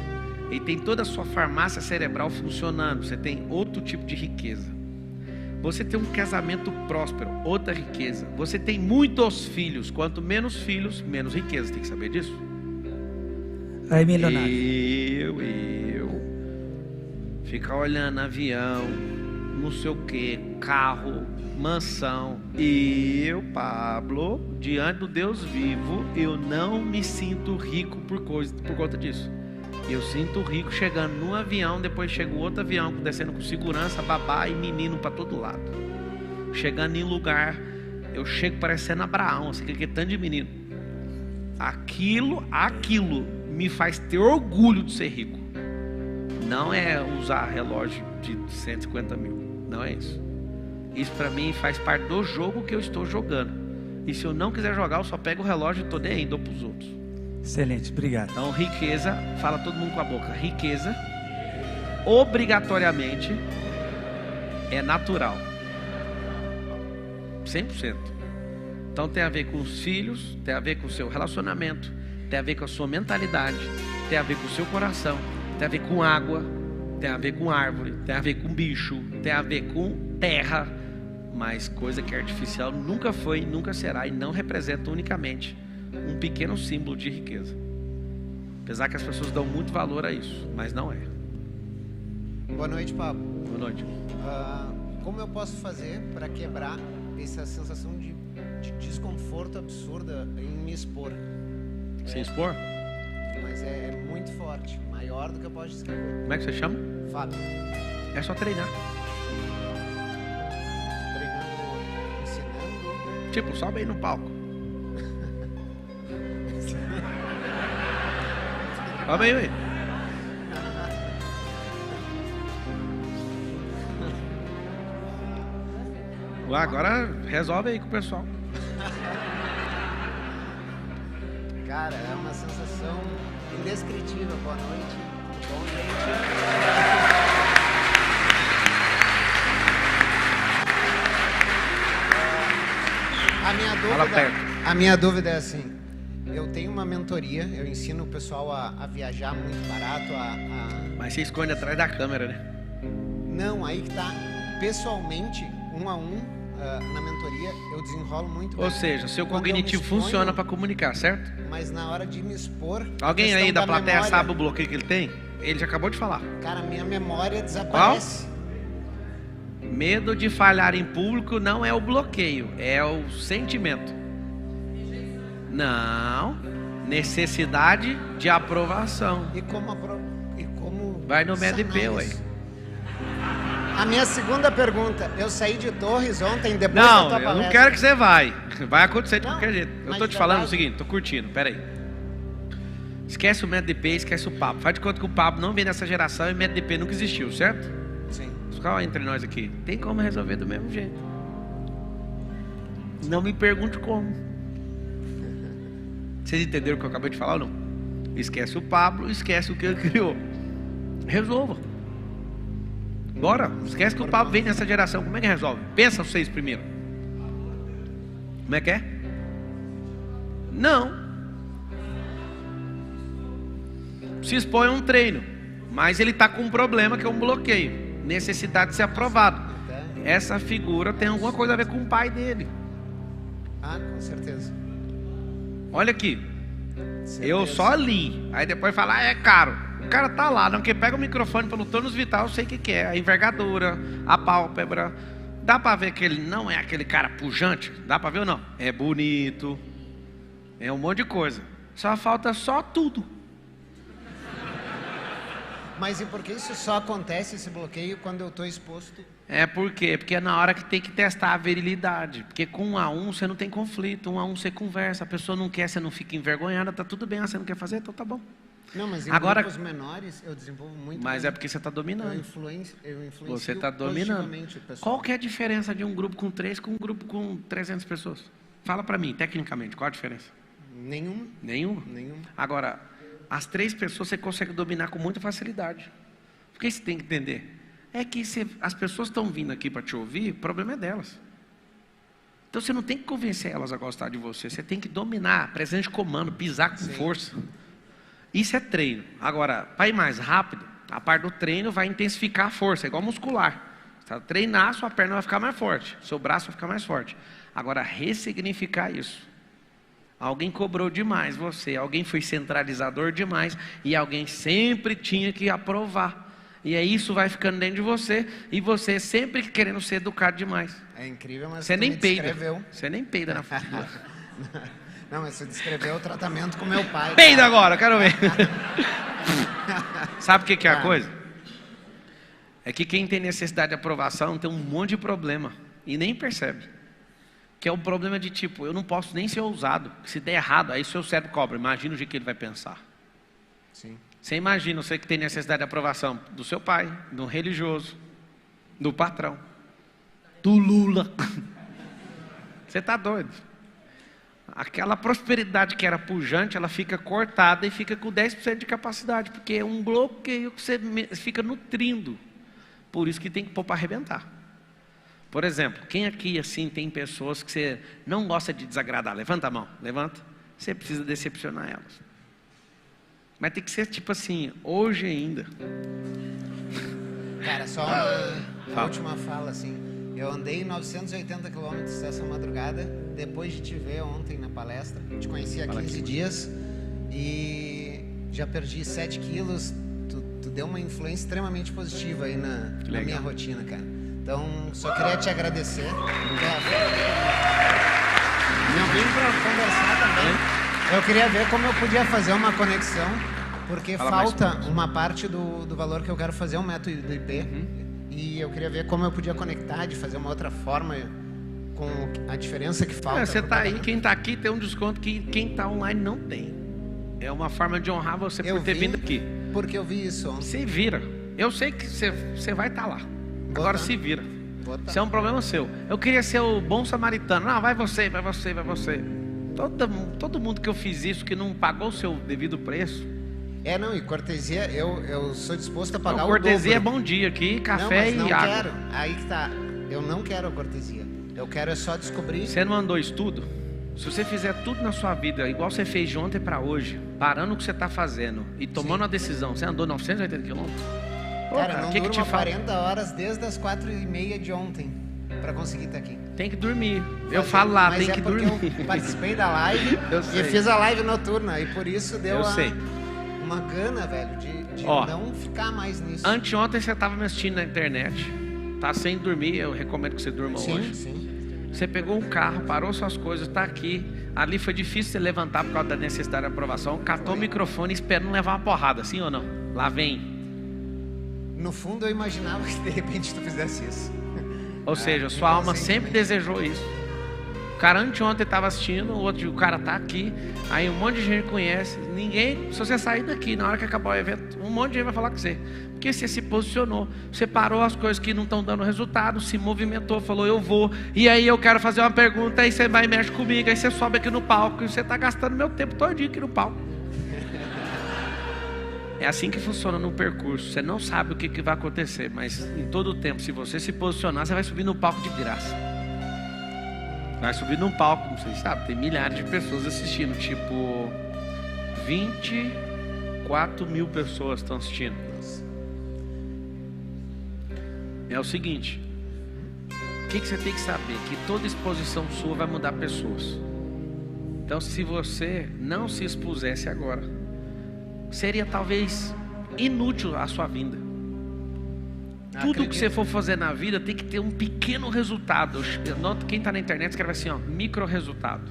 e tem toda a sua farmácia cerebral funcionando. Você tem outro tipo de riqueza. Você tem um casamento próspero, outra riqueza. Você tem muitos filhos. Quanto menos filhos, menos riqueza. Tem que saber disso? Aí, milionário. Eu. Ficar olhando avião, não sei o que, carro, mansão. Eu, Pablo, diante do Deus vivo, eu não me sinto rico por conta disso. Eu sinto rico chegando num avião, depois chega outro avião descendo com segurança, babá e menino para todo lado. Chegando em lugar, eu chego parecendo Abraão, assim, que tanto de menino. Aquilo me faz ter orgulho de ser rico. Não é usar relógio de 150 mil, não é isso. Isso para mim faz parte do jogo que eu estou jogando. E se eu não quiser jogar, eu só pego o relógio e estou nem aí, dou para os outros. Excelente, obrigado. Então riqueza, fala todo mundo com a boca. Riqueza, obrigatoriamente, é natural. 100%. Então tem a ver com os filhos, tem a ver com o seu relacionamento, tem a ver com a sua mentalidade, tem a ver com o seu coração, tem a ver com água, tem a ver com árvore, tem a ver com bicho, tem a ver com terra. Mas coisa que é artificial nunca foi, nunca será e não representa unicamente um pequeno símbolo de riqueza. Apesar que as pessoas dão muito valor a isso, mas não é. Boa noite, Pablo. Boa noite. Como eu posso fazer para quebrar essa sensação de desconforto absurda em me expor? Se expor? Mas é muito forte, maior do que eu posso descrever. Como é que você chama? Fábio. É só treinar. Treinando, ensinando. Tipo, sobe aí no palco. Sobe aí, velho. Agora resolve aí com o pessoal. Cara, é uma sensação indescritível. Boa noite. Bom, gente. A minha dúvida é assim: eu tenho uma mentoria, eu ensino o pessoal a viajar muito barato, Mas você esconde atrás da câmera, né? Não, aí que tá. Pessoalmente, 1 a 1, na mentoria, eu desenrolo muito bem. Ou seja, seu Quando cognitivo funciona para comunicar, certo? Mas na hora de me expor... Alguém aí da plateia memória, sabe o bloqueio que ele tem? Ele já acabou de falar. Cara, minha memória desaparece. Qual? Medo de falhar em público não é o bloqueio, é o sentimento. Não. Necessidade de aprovação. E como vai no MEDP, ué. A minha segunda pergunta: eu saí de Torres ontem depois da tua palestra. Não, eu não quero que você vai acontecer de Não, qualquer jeito. Eu mas tô te de falando verdade. o seguinte, tô curtindo, peraí. Esquece o MEDP, esquece o papo. Faz de conta que o papo não vem dessa geração e o MEDP nunca existiu, certo? Sim. Fica entre nós aqui. Tem como resolver do mesmo jeito. Não me pergunte como. Vocês entenderam o que eu acabei de falar ou não? Esquece o Pablo, esquece o que ele criou. Resolva. Bora, esquece que o Pablo vem nessa geração. Como é que resolve? Pensa vocês primeiro. Como é que é? Não. Se expõe a um treino, mas ele está com um problema que é um bloqueio, necessidade de ser aprovado. Essa figura tem alguma coisa a ver com o pai dele. Ah, com certeza. Olha aqui, Eu só li. Aí depois fala, é caro. O cara tá lá, não que pega o microfone pelo tônus vital, eu sei o que é. A envergadura, a pálpebra. Dá pra ver que ele não é aquele cara pujante? Dá pra ver ou não? É bonito. É um monte de coisa. Só falta só tudo. Mas e por que isso só acontece, esse bloqueio, quando eu estou exposto? É por quê? Porque é na hora que tem que testar a virilidade. Porque com 1 a 1 você não tem conflito, 1 a 1 você conversa. A pessoa não quer, você não fica envergonhada, tá tudo bem. Você não quer fazer, então tá bom. Não, mas em Agora, grupos menores eu desenvolvo muito. Mas é porque você está dominando. Eu influencio Você está dominando. positivamente o pessoal. Qual que é a diferença de um grupo com 3 com um grupo com 300 pessoas? Fala para mim, tecnicamente, qual a diferença? Nenhum. Nenhuma? Nenhum. Agora, as 3 pessoas você consegue dominar com muita facilidade. O que você tem que entender? É que as pessoas estão vindo aqui para te ouvir, o problema é delas. Então você não tem que convencer elas a gostar de você, você tem que dominar, presença de comando, pisar com força. Isso é treino. Agora, para ir mais rápido, a parte do treino vai intensificar a força, é igual muscular. Você vai treinar, sua perna vai ficar mais forte, seu braço vai ficar mais forte. Agora, ressignificar isso. Alguém cobrou demais você, alguém foi centralizador demais e alguém sempre tinha que aprovar. E aí isso vai ficando dentro de você e você sempre querendo ser educado demais. É incrível, mas você nem peida. Descreveu. Você nem peida na frente. Não, mas você descreveu o tratamento com meu pai. Peida agora, quero ver. Sabe o que é a coisa? É que quem tem necessidade de aprovação tem um monte de problema e nem percebe. Que é um problema de tipo, eu não posso nem ser ousado. Se der errado, aí seu cérebro cobra. Imagina o que ele vai pensar. Sim. Você imagina, você que tem necessidade de aprovação do seu pai, do religioso, do patrão, do Lula. Você está doido. Aquela prosperidade que era pujante, ela fica cortada e fica com 10% de capacidade, porque é um bloqueio que você fica nutrindo. Por isso que tem que pôr para arrebentar. Por exemplo, quem aqui assim tem pessoas que você não gosta de desagradar? Levanta a mão, levanta. Você precisa decepcionar elas. Mas tem que ser tipo assim, hoje ainda. Cara, só uma última fala assim. Eu andei 980 quilômetros essa madrugada, depois de te ver ontem na palestra. Te conheci há 15 dias e já perdi 7 quilos. Tu deu uma influência extremamente positiva aí na minha rotina, cara. Então, só queria te agradecer. Eu vim para conversar também. Eu queria ver como eu podia fazer uma conexão, porque falta uma parte do valor que eu quero fazer, um método do IP. E eu queria ver como eu podia conectar, de fazer uma outra forma, com a diferença que falta. Você está aí, quem está aqui tem um desconto que quem está online não tem. É uma forma de honrar você por ter vindo aqui. Porque eu vi isso ontem. Se vira. Eu sei que você vai estar lá. Agora se vira. Isso é um problema seu. Eu queria ser o bom samaritano. Não, vai você, vai você, vai você. Todo mundo que eu fiz isso, que não pagou o seu devido preço. Não, e cortesia, eu sou disposto a pagar o dobro. Cortesia é bom dia aqui, café e água. Não quero, aí que tá. Eu não quero a cortesia. Eu quero só descobrir. Você não andou estudo? Se você fizer tudo na sua vida, igual você fez de ontem para hoje, parando o que você está fazendo e tomando a decisão, você andou 980 quilômetros? Cara, não durmo 40 horas desde as 4h30 de ontem para conseguir estar aqui. Tem que dormir. Eu falo lá, tem que dormir. Eu participei da live e fiz a live noturna e por isso deu uma gana, velho, de não ficar mais nisso. Anteontem você estava me assistindo na internet, tá sem dormir, eu recomendo que você durma hoje. Sim. Você pegou um carro, parou suas coisas, está aqui. Ali foi difícil você levantar por causa da necessidade de aprovação. Catou o microfone e espera não levar uma porrada, sim ou não? Lá vem. No fundo eu imaginava que de repente tu fizesse isso. Ou seja, sua alma sempre desejou isso. O cara anteontem estava assistindo, o cara está aqui. Aí um monte de gente conhece. Ninguém, se você sair daqui na hora que acabar o evento, um monte de gente vai falar com você. Porque você se posicionou, você parou as coisas que não estão dando resultado, se movimentou, falou eu vou. E aí eu quero fazer uma pergunta, aí você vai e mexe comigo, aí você sobe aqui no palco e você está gastando meu tempo todinho aqui no palco. É assim que funciona no percurso. Você não sabe o que vai acontecer, mas em todo o tempo, se você se posicionar, você vai subir no palco de graça. Vai subir num palco, não sei se sabe, tem milhares de pessoas assistindo, tipo 24 mil pessoas estão assistindo. É o seguinte, o que você tem que saber? Que toda exposição sua vai mudar pessoas. Então, se você não se expusesse agora, seria talvez inútil a sua vinda. Tudo que você for fazer na vida tem que ter um pequeno resultado. Nota, quem está na internet escreve assim, ó, micro resultado.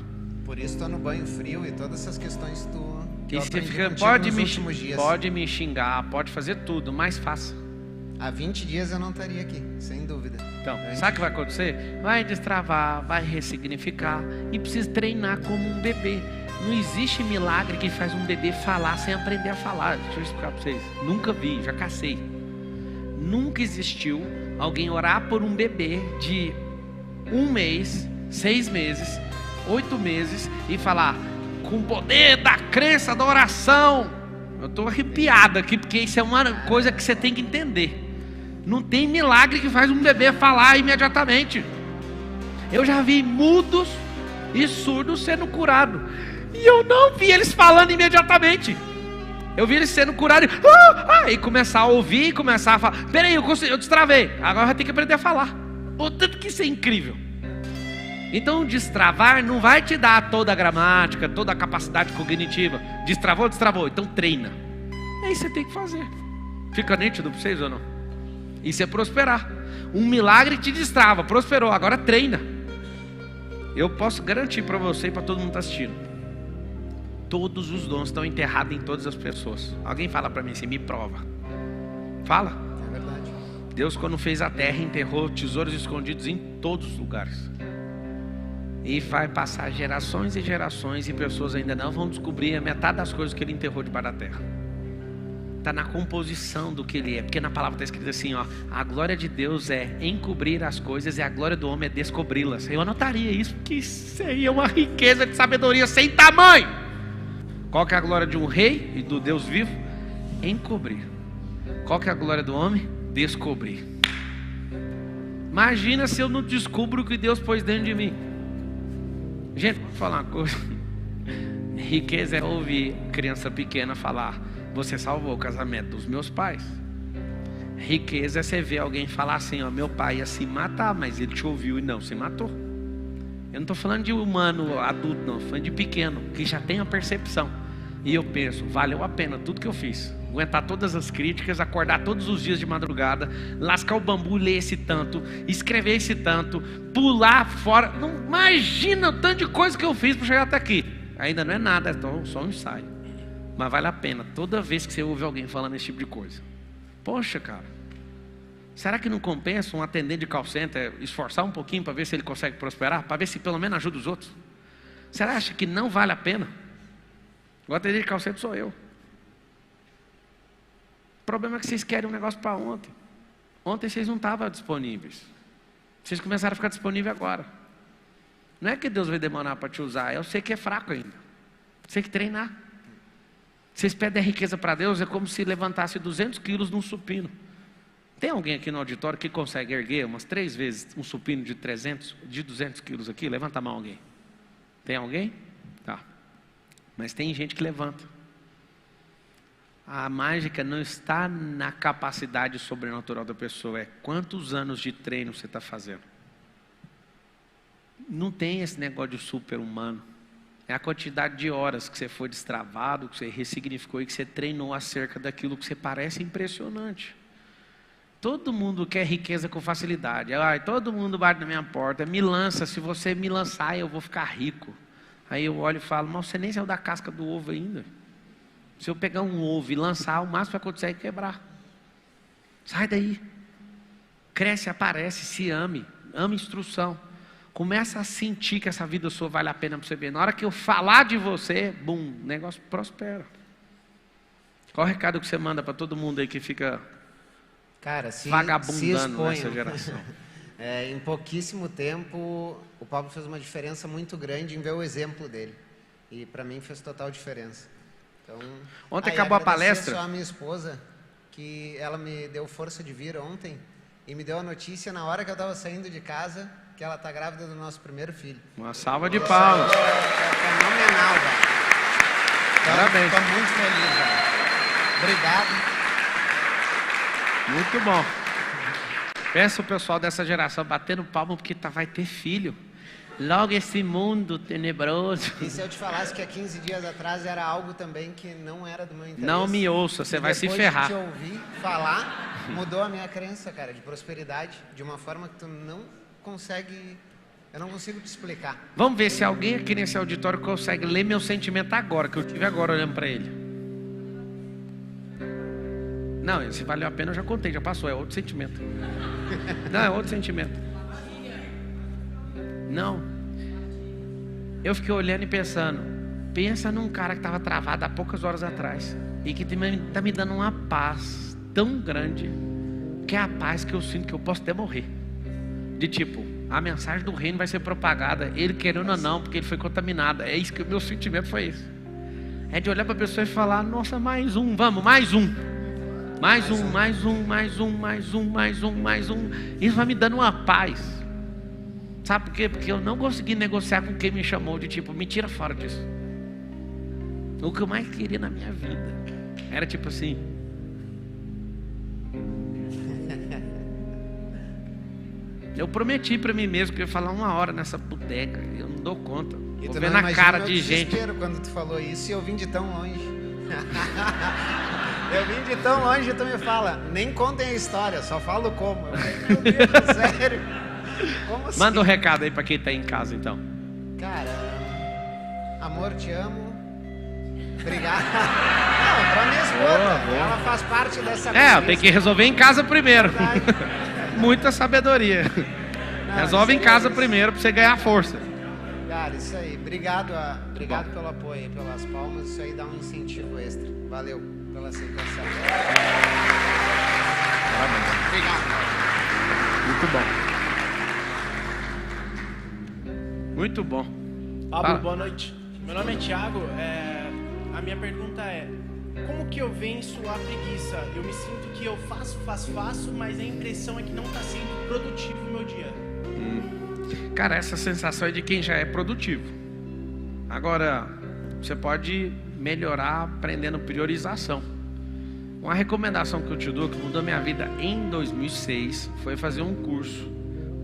Por isso estou no banho frio e todas essas questões e você fica, pode me xingar, pode fazer tudo, mas faça. Há 20 dias eu não estaria aqui, sem dúvida. Então, sabe o que vai acontecer? Vai destravar, vai ressignificar e precisa treinar como um bebê. Não existe milagre que faz um bebê falar sem aprender a falar. Deixa eu explicar para vocês. Nunca vi, já cacei. Nunca existiu alguém orar por um bebê de 1 mês, 6 meses, 8 meses e falar com o poder da crença, da oração. Eu estou arrepiado aqui porque isso é uma coisa que você tem que entender. Não tem milagre que faz um bebê falar imediatamente. Eu já vi mudos e surdos sendo curados e eu não vi eles falando imediatamente. Eu vi eles sendo curados e começar a ouvir e começar a falar. Peraí, eu destravei, agora vai ter que aprender a falar. O tanto que isso é incrível. Então destravar não vai te dar toda a gramática, toda a capacidade cognitiva. Destravou, então treina. É isso que você tem que fazer. Fica nítido para vocês ou não? Isso é prosperar. Um milagre te destrava, prosperou, agora treina. Eu posso garantir para você e para todo mundo que está assistindo, todos os dons estão enterrados em todas as pessoas. Alguém fala para mim assim, me prova. Fala. É verdade. Deus, quando fez a terra, enterrou tesouros escondidos em todos os lugares. E vai passar gerações e gerações e pessoas ainda não vão descobrir a metade das coisas que ele enterrou debaixo da terra. Está na composição do que ele é. Porque na palavra está escrito assim, ó, a glória de Deus é encobrir as coisas e a glória do homem é descobri-las. Eu anotaria isso, porque isso aí é uma riqueza de sabedoria sem tamanho. Qual que é a glória de um rei e do Deus vivo? Encobrir. Qual que é a glória do homem? Descobrir. Imagina se eu não descubro o que Deus pôs dentro de mim. Gente, vou falar uma coisa. Riqueza é ouvir criança pequena falar, você salvou o casamento dos meus pais. Riqueza é você ver alguém falar assim, ó, meu pai ia se matar, mas ele te ouviu e não se matou. Eu não estou falando de humano adulto, não, estou falando de pequeno, que já tem a percepção. E eu penso, valeu a pena tudo que eu fiz. Aguentar todas as críticas, acordar todos os dias de madrugada, lascar o bambu, ler esse tanto, escrever esse tanto, pular fora. Não, imagina o tanto de coisa que eu fiz para chegar até aqui. Ainda não é nada, é só um ensaio. Mas vale a pena toda vez que você ouve alguém falando esse tipo de coisa. Poxa, cara, será que não compensa um atendente de call center esforçar um pouquinho para ver se ele consegue prosperar? Para ver se pelo menos ajuda os outros? Será que não vale a pena? O atendente de call center sou eu. O problema é que vocês querem um negócio para ontem. Ontem vocês não estavam disponíveis. Vocês começaram a ficar disponíveis agora. Não é que Deus vai demorar para te usar, eu sei que é fraco ainda. Você tem que treinar. Vocês pedem a riqueza para Deus, é como se levantasse 200 quilos num supino. Tem alguém aqui no auditório que consegue erguer umas 3 vezes um supino de 200 quilos aqui? Levanta a mão alguém. Tem alguém? Tá. Mas tem gente que levanta. A mágica não está na capacidade sobrenatural da pessoa, é quantos anos de treino você está fazendo. Não tem esse negócio de super-humano. É a quantidade de horas que você foi destravado, que você ressignificou e que você treinou acerca daquilo que você parece impressionante. Todo mundo quer riqueza com facilidade. Todo mundo bate na minha porta, me lança, se você me lançar eu vou ficar rico. Aí eu olho e falo, mas você nem saiu da casca do ovo ainda. Se eu pegar um ovo e lançar, o máximo que vai acontecer é quebrar. Sai daí. Cresce, aparece, se ame instrução. Começa a sentir que essa vida sua vale a pena para você ver. Na hora que eu falar de você, bum, o negócio prospera. Qual o recado que você manda para todo mundo aí que fica vagabundando nessa geração? Em pouquíssimo tempo, o Pablo fez uma diferença muito grande em ver o exemplo dele. E para mim fez total diferença. Então, ontem acabou a palestra. Só a minha esposa, que ela me deu força de vir ontem e me deu a notícia na hora que eu estava saindo de casa que ela está grávida do nosso primeiro filho. Uma salva de palmas. É fenomenal, velho. Parabéns. Estou muito feliz, velho. Obrigado. Muito bom. Pensa o pessoal dessa geração batendo palma porque vai ter filho. Logo esse mundo tenebroso. E se eu te falasse que há 15 dias atrás era algo também que não era do meu interesse? Não me ouça, você vai se ferrar. Depois de te ouvir falar, mudou a minha crença, cara, de prosperidade, de uma forma que tu não consegue... Eu não consigo te explicar. Vamos ver se alguém aqui nesse auditório consegue ler meu sentimento agora, que eu tive agora olhando para ele. Não, se valeu a pena eu já contei, já passou, é outro sentimento. Não, é outro sentimento. Não. Eu fiquei olhando e pensando, pensa num cara que estava travado há poucas horas atrás e que está me dando uma paz tão grande, que é a paz que eu sinto que eu posso até morrer. De tipo, a mensagem do reino vai ser propagada, ele querendo ou não, porque ele foi contaminado. É isso que o meu sentimento foi esse. É de olhar para a pessoa e falar, nossa, mais um, vamos, mais um. Mais um, mais um, mais um, mais um, mais um, mais um. Isso vai me dando uma paz. Sabe por quê? Porque eu não consegui negociar com quem me chamou de tipo, me tira fora disso. O que eu mais queria na minha vida era tipo assim. Eu prometi pra mim mesmo que eu ia falar 1 hora nessa bodega. Eu não dou conta. E vou tu ver não na imagina cara meu de gente. desespero quando tu falou isso e eu vim de tão longe. Eu vim de tão longe e tu me fala, nem contem a história, só falo como. Eu falei, meu Deus, sério? Como assim? Manda um recado aí pra quem tá em casa então. Cara, amor, te amo. Obrigado. Não, pra minha esposa, boa. ela faz parte dessa É, tem que resolver em casa primeiro. Verdade. Muita sabedoria. Não, Resolve em isso aí casa é primeiro pra você ganhar força. Cara, isso aí. Obrigado pelo apoio, pelas palmas. Isso aí dá um incentivo extra. Valeu pela aceitação. Obrigado. Muito bom. Muito bom. Pablo, Fala. boa noite. Meu nome é Thiago. A minha pergunta é: como que eu venço a preguiça? Eu me sinto que eu faço, mas a impressão é que não está sendo produtivo o meu dia. Cara, essa sensação é de quem já é produtivo. Agora, você pode melhorar aprendendo priorização. Uma recomendação que eu te dou, que mudou minha vida em 2006, foi fazer um curso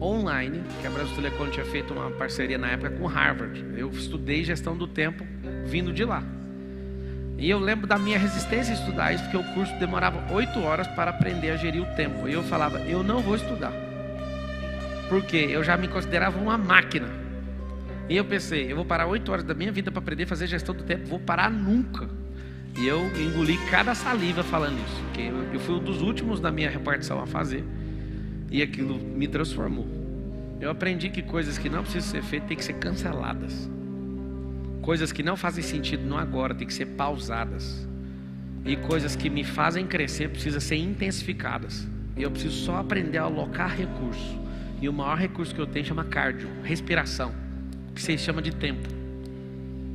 online, que a Brasil Telecom tinha feito uma parceria na época com Harvard. Eu estudei gestão do tempo vindo de lá. E eu lembro da minha resistência a estudar isso, porque o curso demorava 8 horas para aprender a gerir o tempo. E eu falava, eu não vou estudar. Porque eu já me considerava uma máquina. E eu pensei, eu vou parar 8 horas da minha vida para aprender a fazer gestão do tempo. Vou parar nunca. E eu engoli cada saliva falando isso. Porque eu fui um dos últimos da minha repartição a fazer. E aquilo me transformou. Eu aprendi que coisas que não precisam ser feitas têm que ser canceladas. Coisas que não fazem sentido no agora têm que ser pausadas. E coisas que me fazem crescer precisam ser intensificadas. E eu preciso só aprender a alocar recurso. E o maior recurso que eu tenho chama cardio, respiração, que vocês chamam de tempo.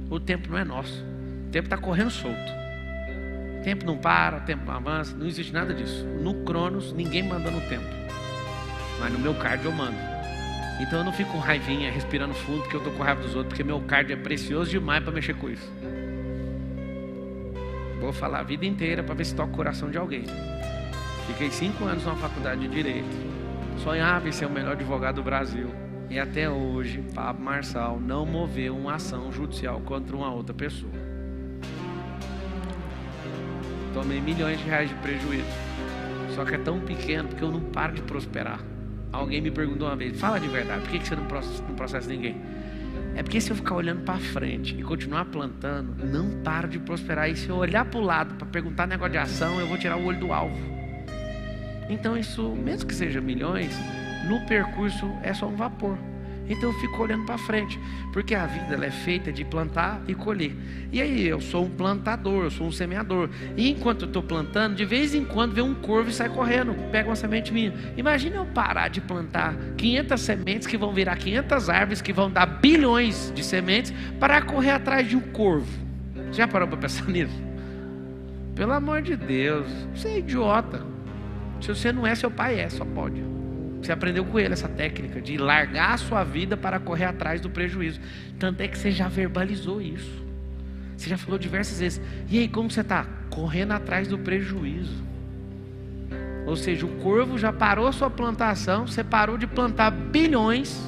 O tempo não é nosso. O tempo está correndo solto. O tempo não para, o tempo não avança, não existe nada disso. No Cronos, ninguém manda no tempo. Mas no meu cardio eu mando. Então eu não fico com raivinha, respirando fundo, porque eu estou com raiva dos outros, porque meu cardio é precioso demais para mexer com isso. Vou falar a vida inteira para ver se toca o coração de alguém. Fiquei 5 anos na faculdade de Direito. Sonhava em ser o melhor advogado do Brasil. E até hoje, Pablo Marçal não moveu uma ação judicial contra uma outra pessoa. Tomei milhões de reais de prejuízo. Só que é tão pequeno porque eu não paro de prosperar. Alguém me perguntou uma vez, fala de verdade, por que você não processa ninguém? É porque se eu ficar olhando para frente e continuar plantando, não paro de prosperar. E se eu olhar para o lado para perguntar negócio de ação, eu vou tirar o olho do alvo. Então isso, mesmo que seja milhões, no percurso é só um vapor. Então eu fico olhando para frente, porque a vida ela é feita de plantar e colher. E aí eu sou um plantador, eu sou um semeador. E enquanto eu estou plantando, de vez em quando vem um corvo e sai correndo, pega uma semente minha. Imagina eu parar de plantar 500 sementes que vão virar 500 árvores, que vão dar bilhões de sementes, para correr atrás de um corvo. Você já parou para pensar nisso? Pelo amor de Deus, você é idiota. Se você não é, seu pai é, só pode. Você aprendeu com ele essa técnica de largar a sua vida para correr atrás do prejuízo. Tanto é que você já verbalizou isso. Você já falou diversas vezes. E aí, como você está? Correndo atrás do prejuízo. Ou seja, o corvo já parou a sua plantação. Você parou de plantar bilhões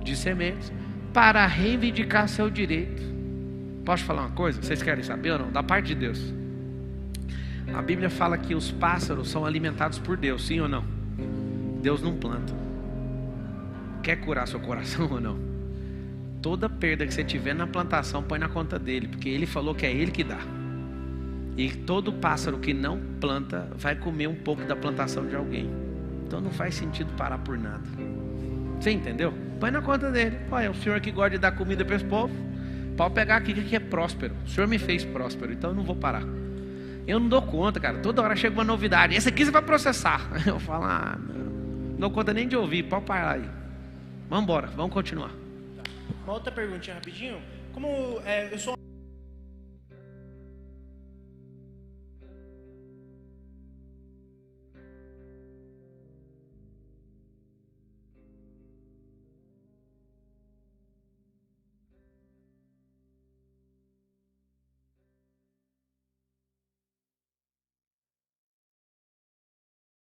de sementes para reivindicar seu direito. Posso falar uma coisa? Vocês querem saber ou não? Da parte de Deus. A Bíblia fala que os pássaros são alimentados por Deus, sim ou não? Deus não planta. Quer curar seu coração ou não? Toda perda que você tiver na plantação, põe na conta dele, porque ele falou que é ele que dá. E todo pássaro que não planta vai comer um pouco da plantação de alguém. Então não faz sentido parar por nada. Você entendeu? Põe na conta dele. Olha, o senhor que gosta de dar comida para esse povo, pode pegar aqui que é próspero. O senhor me fez próspero, então eu não vou parar. Eu não dou conta, cara. Toda hora chega uma novidade. Esse aqui você vai processar. Eu falo, não dou conta nem de ouvir. Pode parar aí. Vamos embora, vamos continuar. Uma outra perguntinha rapidinho. Como eu sou